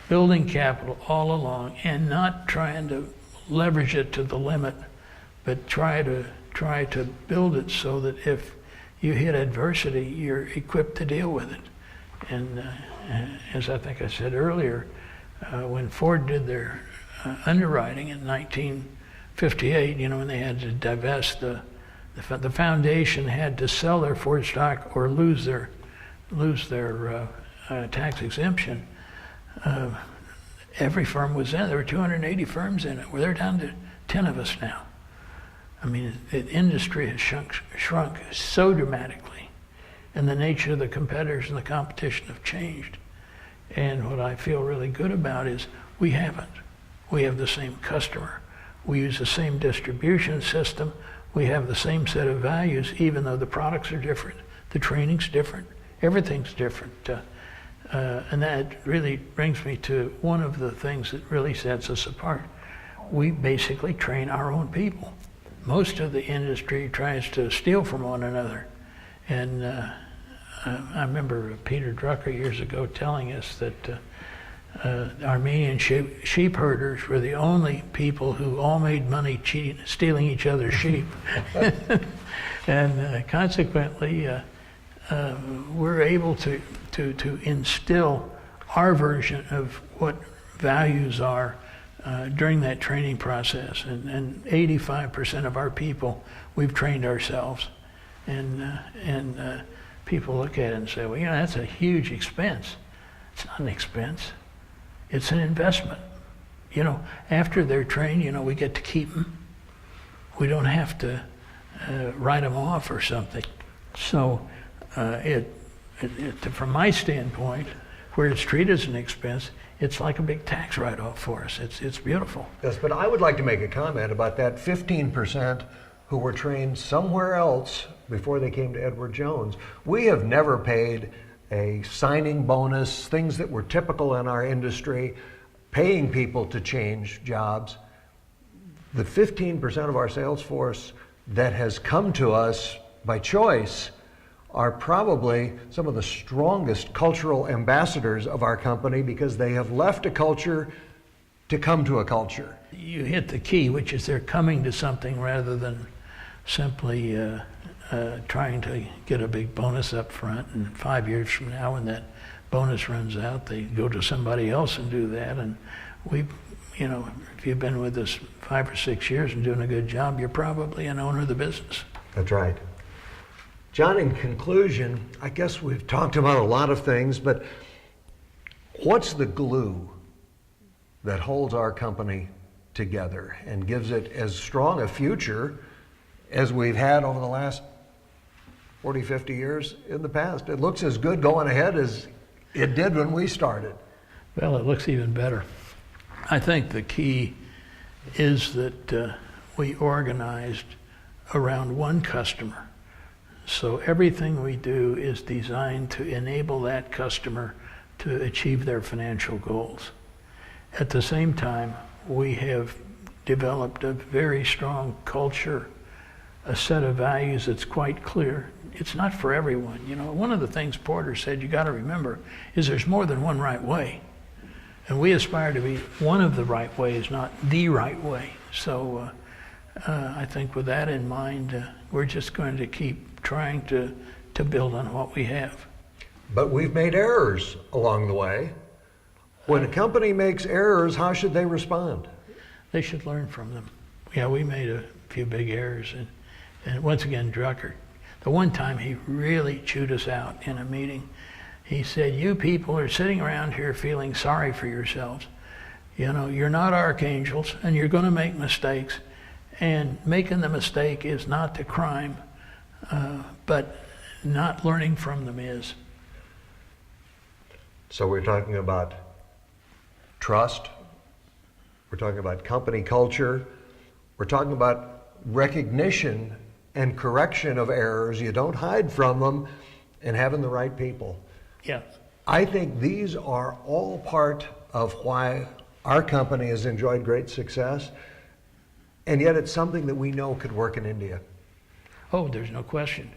building capital all along and not trying to leverage it to the limit, but try to build it so that if you hit adversity, you're equipped to deal with it. And as I think I said earlier, when Ford did their underwriting in 1958, you know, when they had to divest, the foundation had to sell their Ford stock or lose their tax exemption. Every firm was in. There were 280 firms in it. Well, they're down to 10 of us now. I mean, the industry has shrunk so dramatically, and the nature of the competitors and the competition have changed. And what I feel really good about is we haven't. We have the same customer. We use the same distribution system. We have the same set of values, even though the products are different. The training's different. Everything's different. And that really brings me to one of the things that really sets us apart. We basically train our own people. Most of the industry tries to steal from one another. And I remember Peter Drucker years ago telling us that Armenian sheep herders were the only people who all made money stealing each other's sheep. And consequently, we're able to instill our version of what values are during that training process. And 85% of our people, we've trained ourselves. And people look at it and say, well, you know, that's a huge expense. It's not an expense. It's an investment. You know, after they're trained, you know, we get to keep them. We don't have to write them off or something. So from my standpoint, where it's treated as an expense, it's like a big tax write-off for us. It's beautiful. Yes, but I would like to make a comment about that 15% who were trained somewhere else before they came to Edward Jones. We have never paid a signing bonus, things that were typical in our industry, paying people to change jobs. The 15% of our sales force that has come to us by choice are probably some of the strongest cultural ambassadors of our company, because they have left a culture to come to a culture? You hit the key, which is they're coming to something rather than simply trying to get a big bonus up front, and 5 years from now when that bonus runs out, they go to somebody else and do that. And if you've been with us 5 or 6 years and doing a good job, you're probably an owner of the business. That's right. John, in conclusion, I guess we've talked about a lot of things, but what's the glue that holds our company together and gives it as strong a future as we've had over the last 40, 50 years in the past? It looks as good going ahead as it did when we started. Well, it looks even better. I think the key is that we organized around one customer. So everything we do is designed to enable that customer to achieve their financial goals. At the same time, we have developed a very strong culture, a set of values that's quite clear. It's not for everyone. One of the things Porter said you got to remember is there's more than one right way. And we aspire to be one of the right ways, not the right way. So I think with that in mind, we're just going to keep trying to build on what we have. But we've made errors along the way. When a company makes errors, how should they respond? They should learn from them. Yeah, we made a few big errors. And once again, Drucker, the one time he really chewed us out in a meeting, he said, you people are sitting around here feeling sorry for yourselves. You're not archangels and you're going to make mistakes. And making the mistake is not the crime, but not learning from them is. So we're talking about trust. We're talking about company culture. We're talking about recognition and correction of errors. You don't hide from them, and having the right people. Yeah. I think these are all part of why our company has enjoyed great success, and yet it's something that we know could work in India. Oh, there's no question.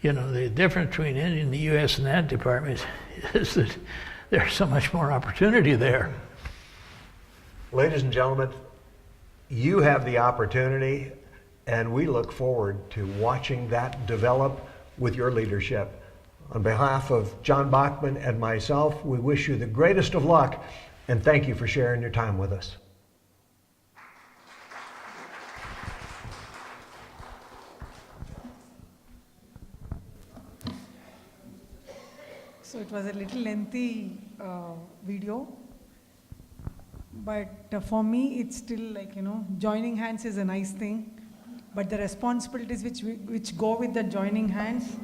The difference between India and the U.S. in that department is that there's so much more opportunity there. Ladies and gentlemen, you have the opportunity, and we look forward to watching that develop with your leadership. On behalf of John Bachman and myself, we wish you the greatest of luck, and thank you for sharing your time with us. So it was a little lengthy video, but for me it's still joining hands is a nice thing, but the responsibilities which go with the joining hands,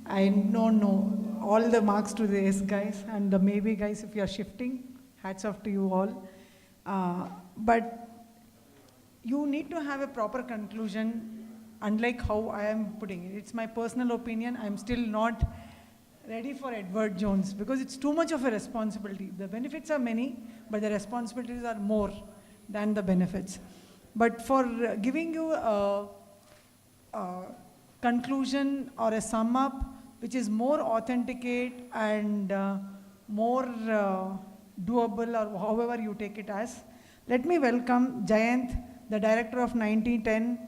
I don't know. All the marks to the yes guys and the maybe guys, if you are shifting, hats off to you all. But you need to have a proper conclusion, unlike how I am putting it. It's my personal opinion. I'm still not ready for Edward Jones because it's too much of a responsibility. The benefits are many, but the responsibilities are more than the benefits. But for giving you a conclusion or a sum up, which is more authenticate and more doable, or however you take it as, let me welcome Jayanth, the director of 1910,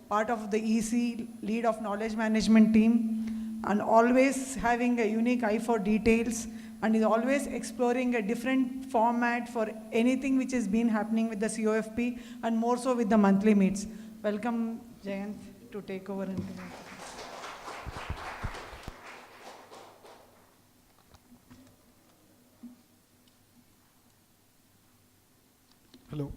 part of the EC, lead of knowledge management team, and always having a unique eye for details, and is always exploring a different format for anything which has been happening with the COFP, and more so with the monthly meets. Welcome, Jayanth, to take over. And Hello.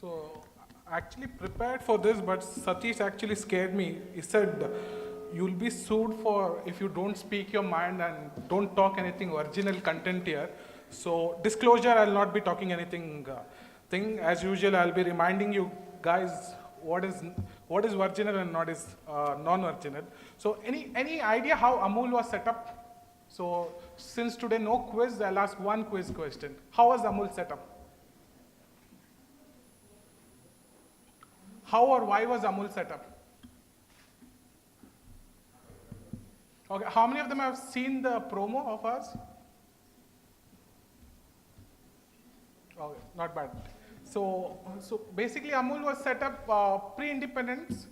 So, actually prepared for this, but Satish actually scared me. He said, you'll be sued for if you don't speak your mind and don't talk anything original content here. So, disclosure, I'll not be talking anything. As usual, I'll be reminding you guys what is original and what is non-original. So, any idea how Amul was set up? So, since today no quiz, I'll ask one quiz question. How was Amul set up? How or why was Amul set up? Okay, how many of them have seen the promo of us? Okay, not bad. So basically Amul was set up pre-independence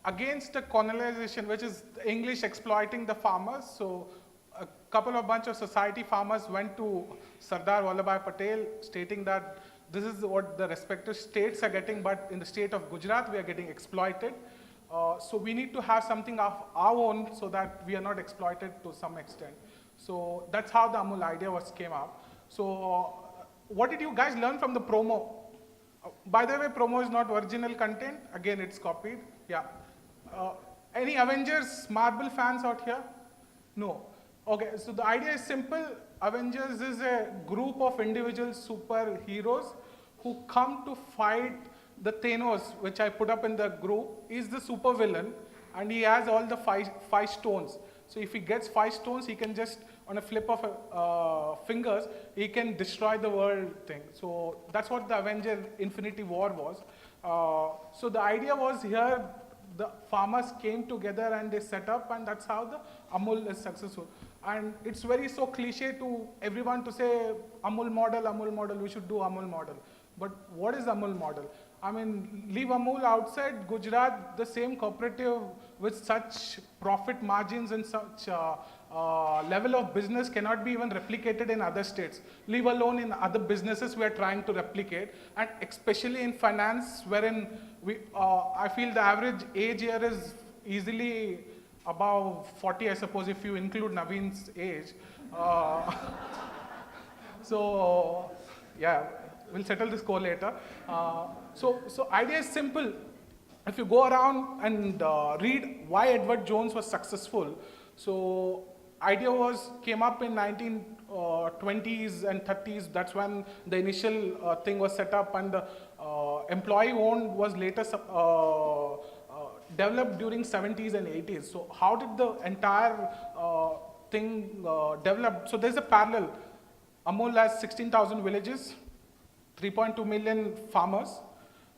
against the colonization, which is English exploiting the farmers. So a bunch of society farmers went to Sardar Vallabhbhai Patel stating that this is what the respective states are getting, but in the state of Gujarat, we are getting exploited. So we need to have something of our own so that we are not exploited to some extent. So that's how the Amul idea came up. So what did you guys learn from the promo? By the way, promo is not original content. Again, it's copied. Yeah. Any Avengers Marvel fans out here? No. Okay, so the idea is simple. Avengers is a group of individual superheroes who come to fight the Thanos, which I put up in the group. He's the super villain and he has all the five stones. So if he gets 5 stones, he can just, on a flip of fingers, he can destroy the world thing. So that's what the Avenger Infinity War was. So the idea was here, the farmers came together and they set up, and that's how the Amul is successful. And it's very so cliche to everyone to say Amul model, we should do Amul model. But what is Amul model? I mean, leave Amul outside Gujarat, the same cooperative with such profit margins and such level of business cannot be even replicated in other states, leave alone in other businesses we are trying to replicate, and especially in finance, wherein I feel the average age here is easily above 40, I suppose, if you include Naveen's age. So, yeah, we'll settle this score later. So idea is simple. If you go around and read why Edward Jones was successful, so idea came up in 1920s and 30s. That's when the initial thing was set up, and the employee owned was later developed during 70s and 80s. So how did the entire thing develop? So there's a parallel. Amul has 16,000 villages, 3.2 million farmers.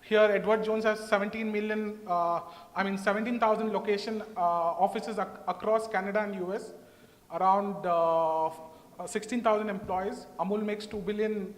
Here, Edward Jones has 17,000 location offices across Canada and US, around 16,000 employees. Amul makes 2 billion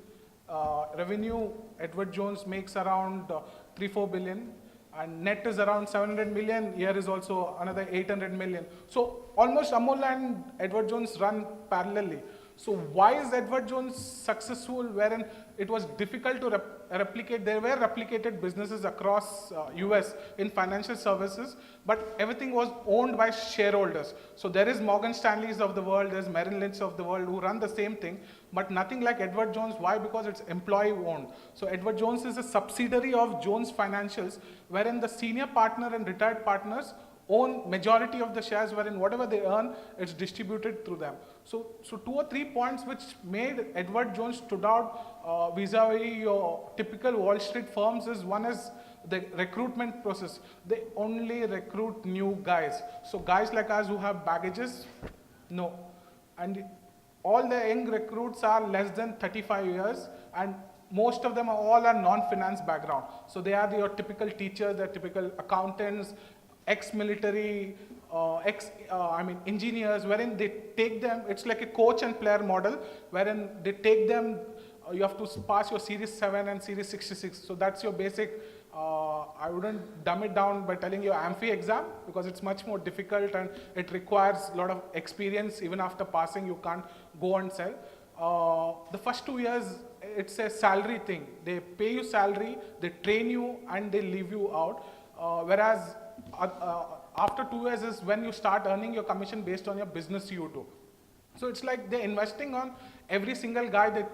revenue. Edward Jones makes around 3-4 billion. And net is around 700 million. Here is also another 800 million. So almost Amul and Edward Jones run parallelly. So why is Edward Jones successful wherein it was difficult to replicate? There were replicated businesses across US in financial services, but everything was owned by shareholders. So there is Morgan Stanley's of the world, there's Merrill Lynch of the world who run the same thing, but nothing like Edward Jones. Why? Because it's employee owned. So Edward Jones is a subsidiary of Jones Financials, wherein the senior partner and retired partners own majority of the shares, wherein whatever they earn, it's distributed through them. So 2 or 3 points which made Edward Jones stood out vis-a-vis your typical Wall Street firms is, one is the recruitment process. They only recruit new guys. So guys like us who have baggages, no. And all the young recruits are less than 35 years, and most of them all are non-finance background. So they are your typical teachers, they're typical accountants, ex-military, engineers, wherein they take them, it's like a coach and player model, wherein they take them, you have to pass your Series 7 and Series 66. So that's your basic, I wouldn't dumb it down by telling you Amphi exam, because it's much more difficult and it requires a lot of experience. Even after passing, you can't go and sell. The first 2 years, it's a salary thing. They pay you salary, they train you, and they leave you out. Whereas after 2 years is when you start earning your commission based on your business you do. So it's like they're investing on every single guy they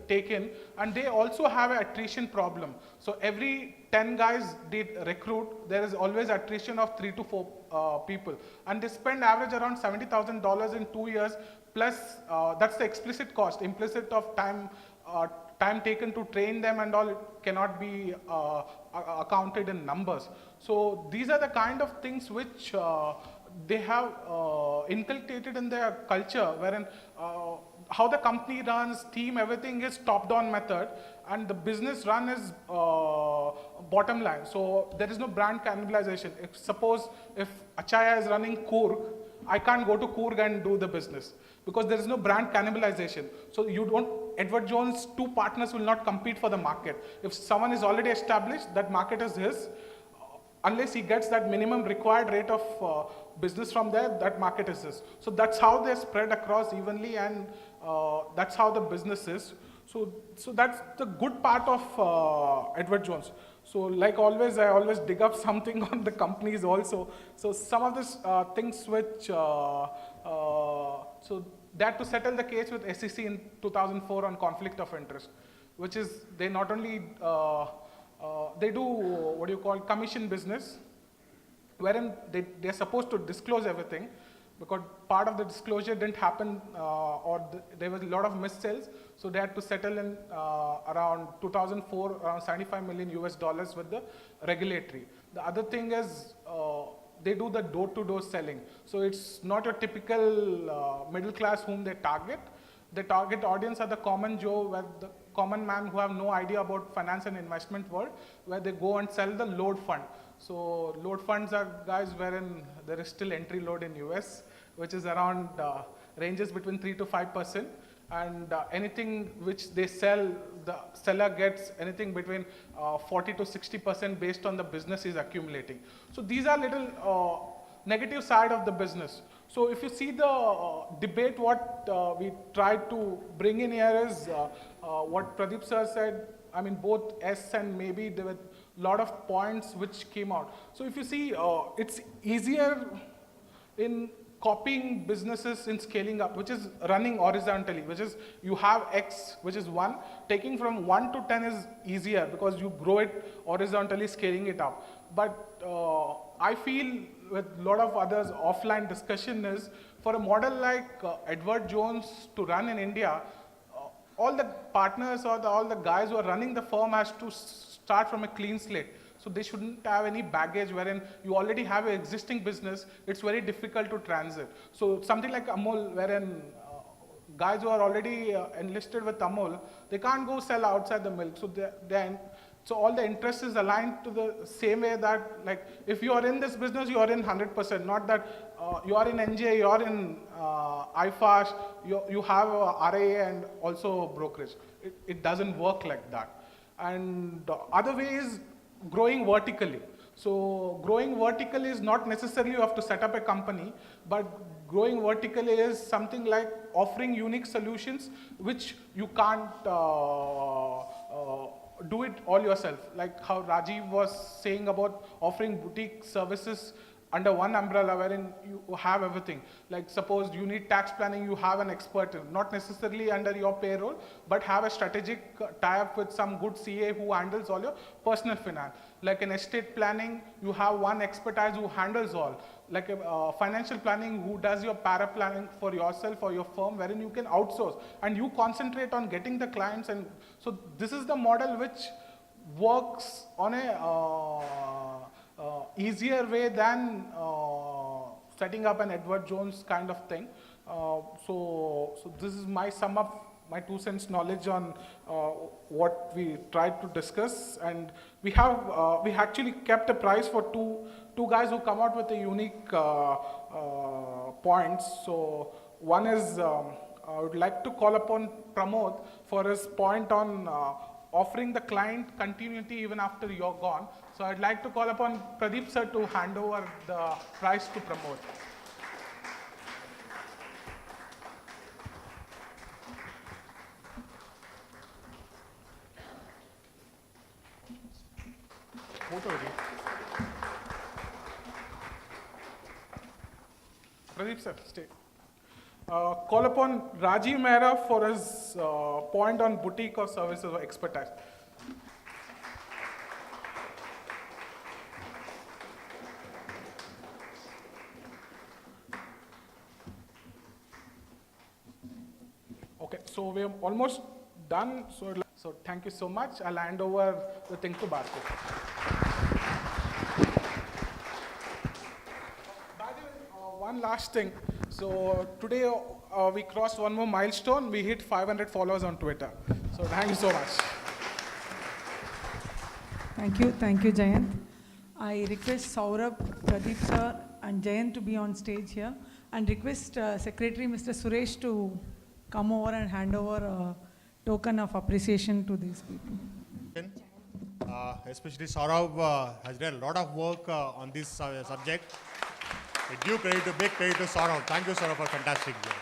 take in, and they also have an attrition problem. So every 10 guys they recruit, there is always attrition of 3 to 4 people, and they spend average around $70,000 in 2 years. Plus, that's the explicit cost. Implicit of time taken to train them and all, it cannot be accounted in numbers. So these are the kind of things which they have inculcated in their culture, wherein how the company runs, team, everything is top-down method, and the business run is bottom line. So there is no brand cannibalization. Suppose if Achaya is running Coorg, I can't go to Coorg and do the business, because there is no brand cannibalization. So you don't Edward Jones' two partners will not compete for the market. If someone is already established, that market is his. Unless he gets that minimum required rate of business from there, that market is his. So that's how they're spread across evenly, and that's how the business is. So that's the good part of Edward Jones. So like always, I always dig up something on the companies also. So some of these things which, so they had to settle the case with SEC in 2004 on conflict of interest, which is they not only, they do what you call commission business, wherein they're supposed to disclose everything, because part of the disclosure didn't happen there was a lot of missed sales, so they had to settle in around 2004, around $75 million with the regulatory. The other thing is they do the door-to-door selling. So it's not your typical middle class whom they target. The target audience are the common Joe, where the common man who have no idea about finance and investment world, where they go and sell the load fund. So load funds are guys wherein there is still entry load in US, which is around ranges between 3 to 5%, and anything which they sell, the seller gets anything between 40 to 60% based on the business is accumulating. So these are little negative side of the business. So if you see the debate, what we tried to bring in here is what Pradeep sir said. I mean, both S and maybe there were a lot of points which came out. So if you see, it's easier in copying businesses in scaling up, which is running horizontally, which is you have X, which is 1. Taking from 1 to 10 is easier because you grow it horizontally, scaling it up. But I feel with a lot of others offline discussion is, for a model like Edward Jones to run in India, all the partners or all the guys who are running the firm has to start from a clean slate. So they shouldn't have any baggage wherein you already have an existing business. It's very difficult to transit. So something like Amul, wherein guys who are already enlisted with Amul, they can't go sell outside the milk. So all the interest is aligned to the same way that, like, if you are in this business, you are in 100%. Not that you are in NJ, you are in IFASH, you have RIA and also brokerage. It doesn't work like that. And the other way is growing vertically. So growing vertically is not necessarily you have to set up a company, but growing vertically is something like offering unique solutions which you can't do it all yourself. Like how Rajiv was saying about offering boutique services under one umbrella wherein you have everything. Like suppose you need tax planning, you have an expert, not necessarily under your payroll, but have a strategic tie-up with some good CA who handles all your personal finance. Like in estate planning, you have one expertise who handles all. Like a financial planning, who does your para planning for yourself or your firm, wherein you can outsource and you concentrate on getting the clients. And so this is the model which works on a easier way than setting up an Edward Jones kind of thing. So this is my sum up, my 2 cents knowledge on what we tried to discuss. And we actually kept a prize for two guys who come out with a unique points. So one is I would like to call upon Pramod for his point on offering the client continuity even after you're gone. So I'd like to call upon Pradeep sir to hand over the prize to Pramod. Pradeep sir, stay. Call upon Rajiv Mehra for his point on boutique or services or expertise. Okay, so we're almost done. So thank you so much. I'll hand over the thing to Bharti. By the way, one last thing. So today we crossed one more milestone. We hit 500 followers on Twitter. So thank you so much. Thank you, Jayanth. I request Saurabh, Pradeep sir, and Jayanth to be on stage here, and request Secretary Mr. Suresh to come over and hand over token of appreciation to these people. Especially Saurabh has done a lot of work on this subject. I give credit, big credit to Saurabh. Thank you, Saurabh, for fantastic job.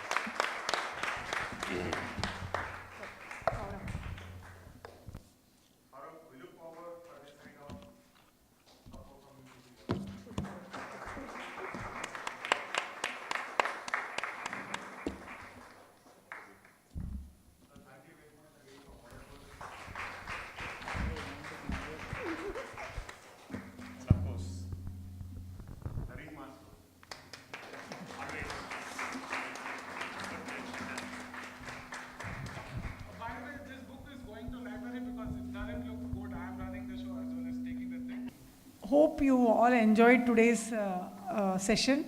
Hope you all enjoyed today's session.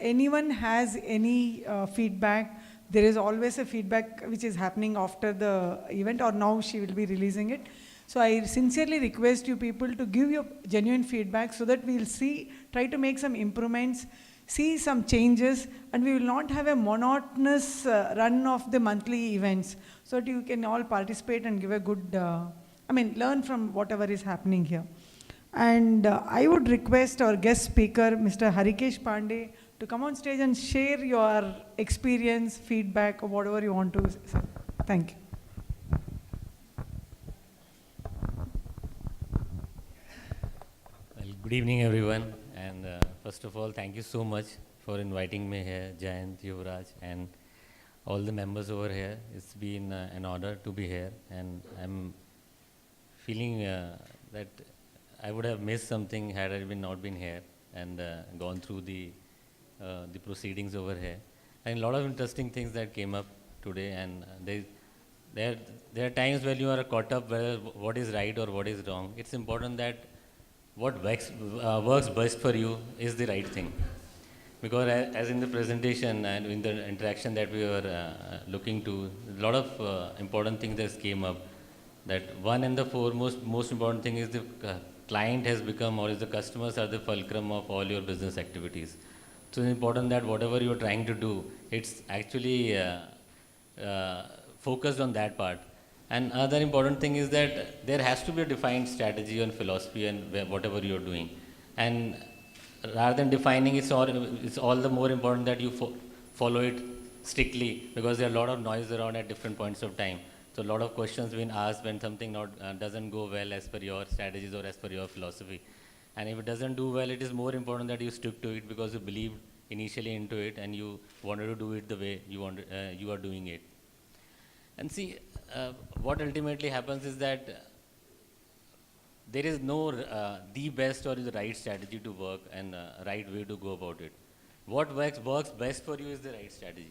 Anyone has any feedback, there is always a feedback which is happening after the event, or now she will be releasing it. So I sincerely request you people to give your genuine feedback so that we will try to make some improvements, see some changes, and we will not have a monotonous run of the monthly events, so that you can all participate and give a good, learn from whatever is happening here. And I would request our guest speaker, Mr. Harikesh Pandey, to come on stage and share your experience, feedback, or whatever you want to say. Thank you. Well, good evening, everyone. And first of all, thank you so much for inviting me here, Jayanth, Yuvraj, and all the members over here. It's been an honor to be here, and I'm feeling that I would have missed something had I not been here and gone through the proceedings over here. And a lot of interesting things that came up today, and there are times when you are caught up whether what is right or what is wrong. It's important that what works best for you is the right thing. Because as in the presentation and in the interaction that we were looking to, a lot of important things that came up. That one and the foremost, most important thing is the client has become, or is the customers are the fulcrum of all your business activities. So it's important that whatever you're trying to do, it's actually focused on that part. And another important thing is that there has to be a defined strategy and philosophy and whatever you're doing. And rather than defining, it's all the more important that you follow it strictly, because there are a lot of noise around at different points of time. So a lot of questions being asked when something doesn't go well as per your strategies or as per your philosophy. And if it doesn't do well, it is more important that you stick to it because you believed initially into it and you wanted to do it the way you are doing it. And see, what ultimately happens is that there is no the best or the right strategy to work and right way to go about it. What works best for you is the right strategy.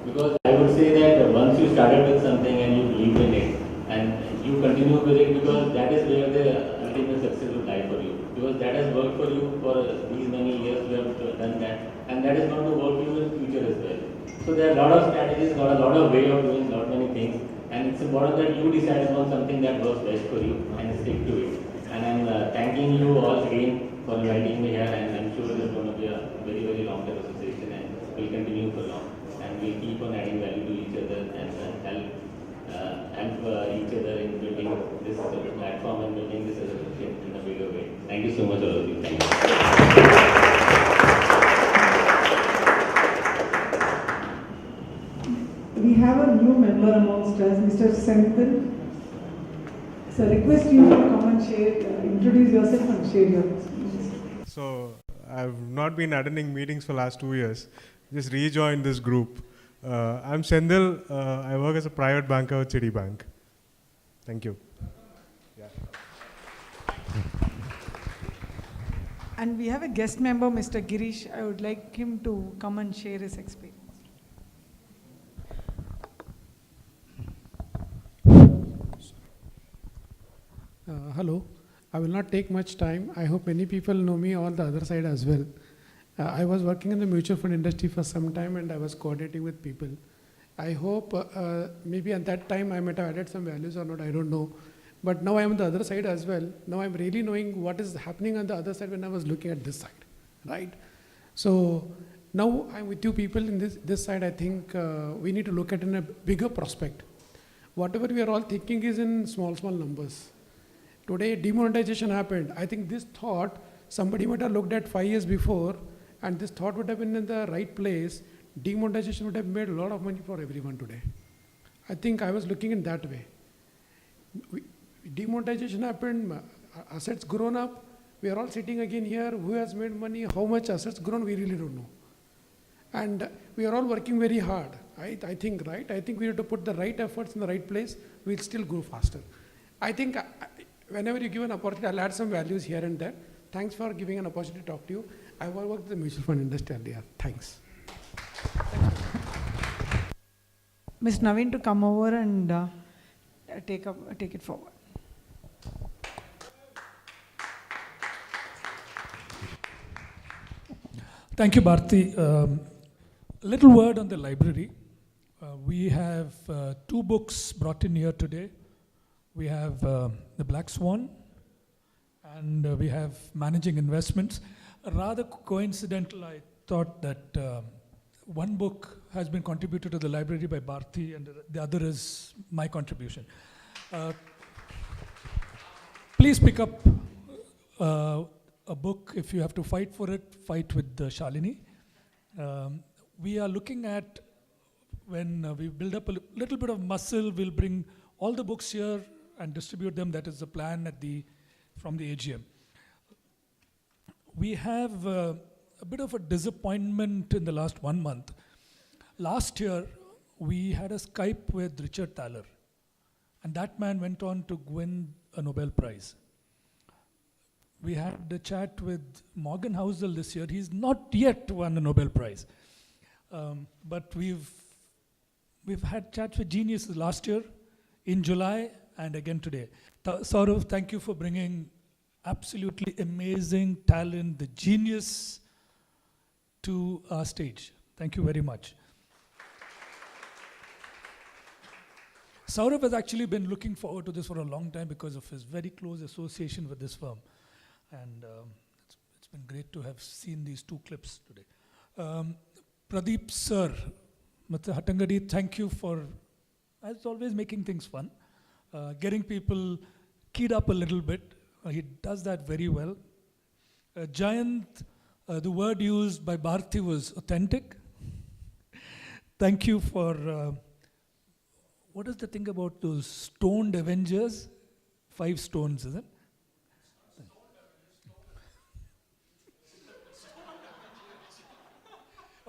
Because I would say that once you started with something and you believe in it and you continue with it, because that is where the ultimate success will lie for you. Because that has worked for you for these many years, you have done that, and that is going to work for you in the future as well. So there are a lot of strategies, a lot of way of doing lot many things, and it's important that you decide upon something that works best for you and stick to it. And I'm thanking you all again for inviting me here, and I'm sure it's going to be a very, very long-term association and will continue for long. And we'll keep on adding value to each other and help each other in building this platform and building this association in a bigger way. Thank you so much, all of you. Thank you. We have a new member amongst us, Mr. Senthil. So I request you to come and introduce yourself and share your experience. So I've not been attending meetings for the last 2 years. Just rejoined this group. I'm Senthil. I work as a private banker at Citibank. Thank you. Yeah. And we have a guest member, Mr. Girish. I would like him to come and share his experience. Hello. I will not take much time. I hope many people know me on the other side as well. I was working in the mutual fund industry for some time and I was coordinating with people. I hope maybe at that time I might have added some values or not, I don't know. But now I am on the other side as well. Now I'm really knowing what is happening on the other side when I was looking at this side, right? So now I'm with you people in this side. I think we need to look at in a bigger prospect. whatever we are all thinking is in small numbers. Today, demonetization happened. I think this thought, somebody might have looked at 5 years before, and this thought would have been in the right place. Demonetization would have made a lot of money for everyone today. I think I was looking in that way. Demonetization happened, assets grown up. We are all sitting again here. Who has made money? How much assets grown? We really don't know. And we are all working very hard. I think, right? I think we have to put the right efforts in the right place. We'll still grow faster. I think whenever you give an opportunity, I'll add some values here and there. Thanks for giving an opportunity to talk to you. I worked in the mutual fund industry earlier. Thanks. Ms. Naveen to come over and take it forward. Thank you, Bharti. Little word on the library. We have 2 books brought in here today. We have The Black Swan and we have Managing Investments. Rather coincidental, I thought that one book has been contributed to the library by Bharti and the other is my contribution. Please pick up a book. If you have to fight for it, fight with Shalini. We are looking at when we build up a little bit of muscle, we'll bring all the books here and distribute them. That is the plan from the AGM. We have a bit of a disappointment in the last 1 month. Last year, we had a Skype with Richard Thaler, and that man went on to win a Nobel Prize. We had a chat with Morgan Housel this year. He's not yet won a Nobel Prize. But we've had chats with geniuses last year, in July, and again today. Saurabh, thank you for bringing absolutely amazing talent, the genius to our stage. Thank you very much. Saurabh has actually been looking forward to this for a long time because of his very close association with this firm. And it's been great to have seen these 2 clips today. Pradeep sir, Mr. Hattangadi, thank you for, as always, making things fun, getting people keyed up a little bit. He does that very well. Jayanth, the word used by Bharti was authentic. Thank you for, what is the thing about those stoned Avengers? 5 stones, is it?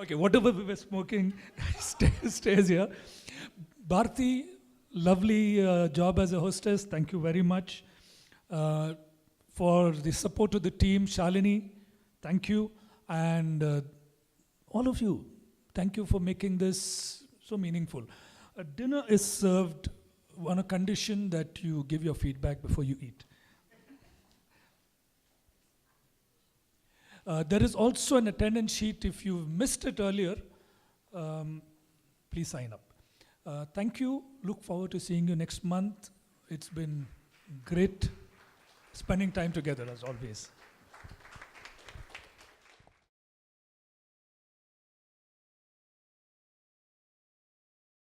Okay, whatever we were smoking stays here. Bharti, lovely job as a hostess. Thank you very much. For the support of the team, Shalini, thank you. And all of you, thank you for making this so meaningful. Dinner is served on a condition that you give your feedback before you eat. There is also an attendance sheet. If you've missed it earlier, please sign up. Thank you. Look forward to seeing you next month. It's been great spending time together as always.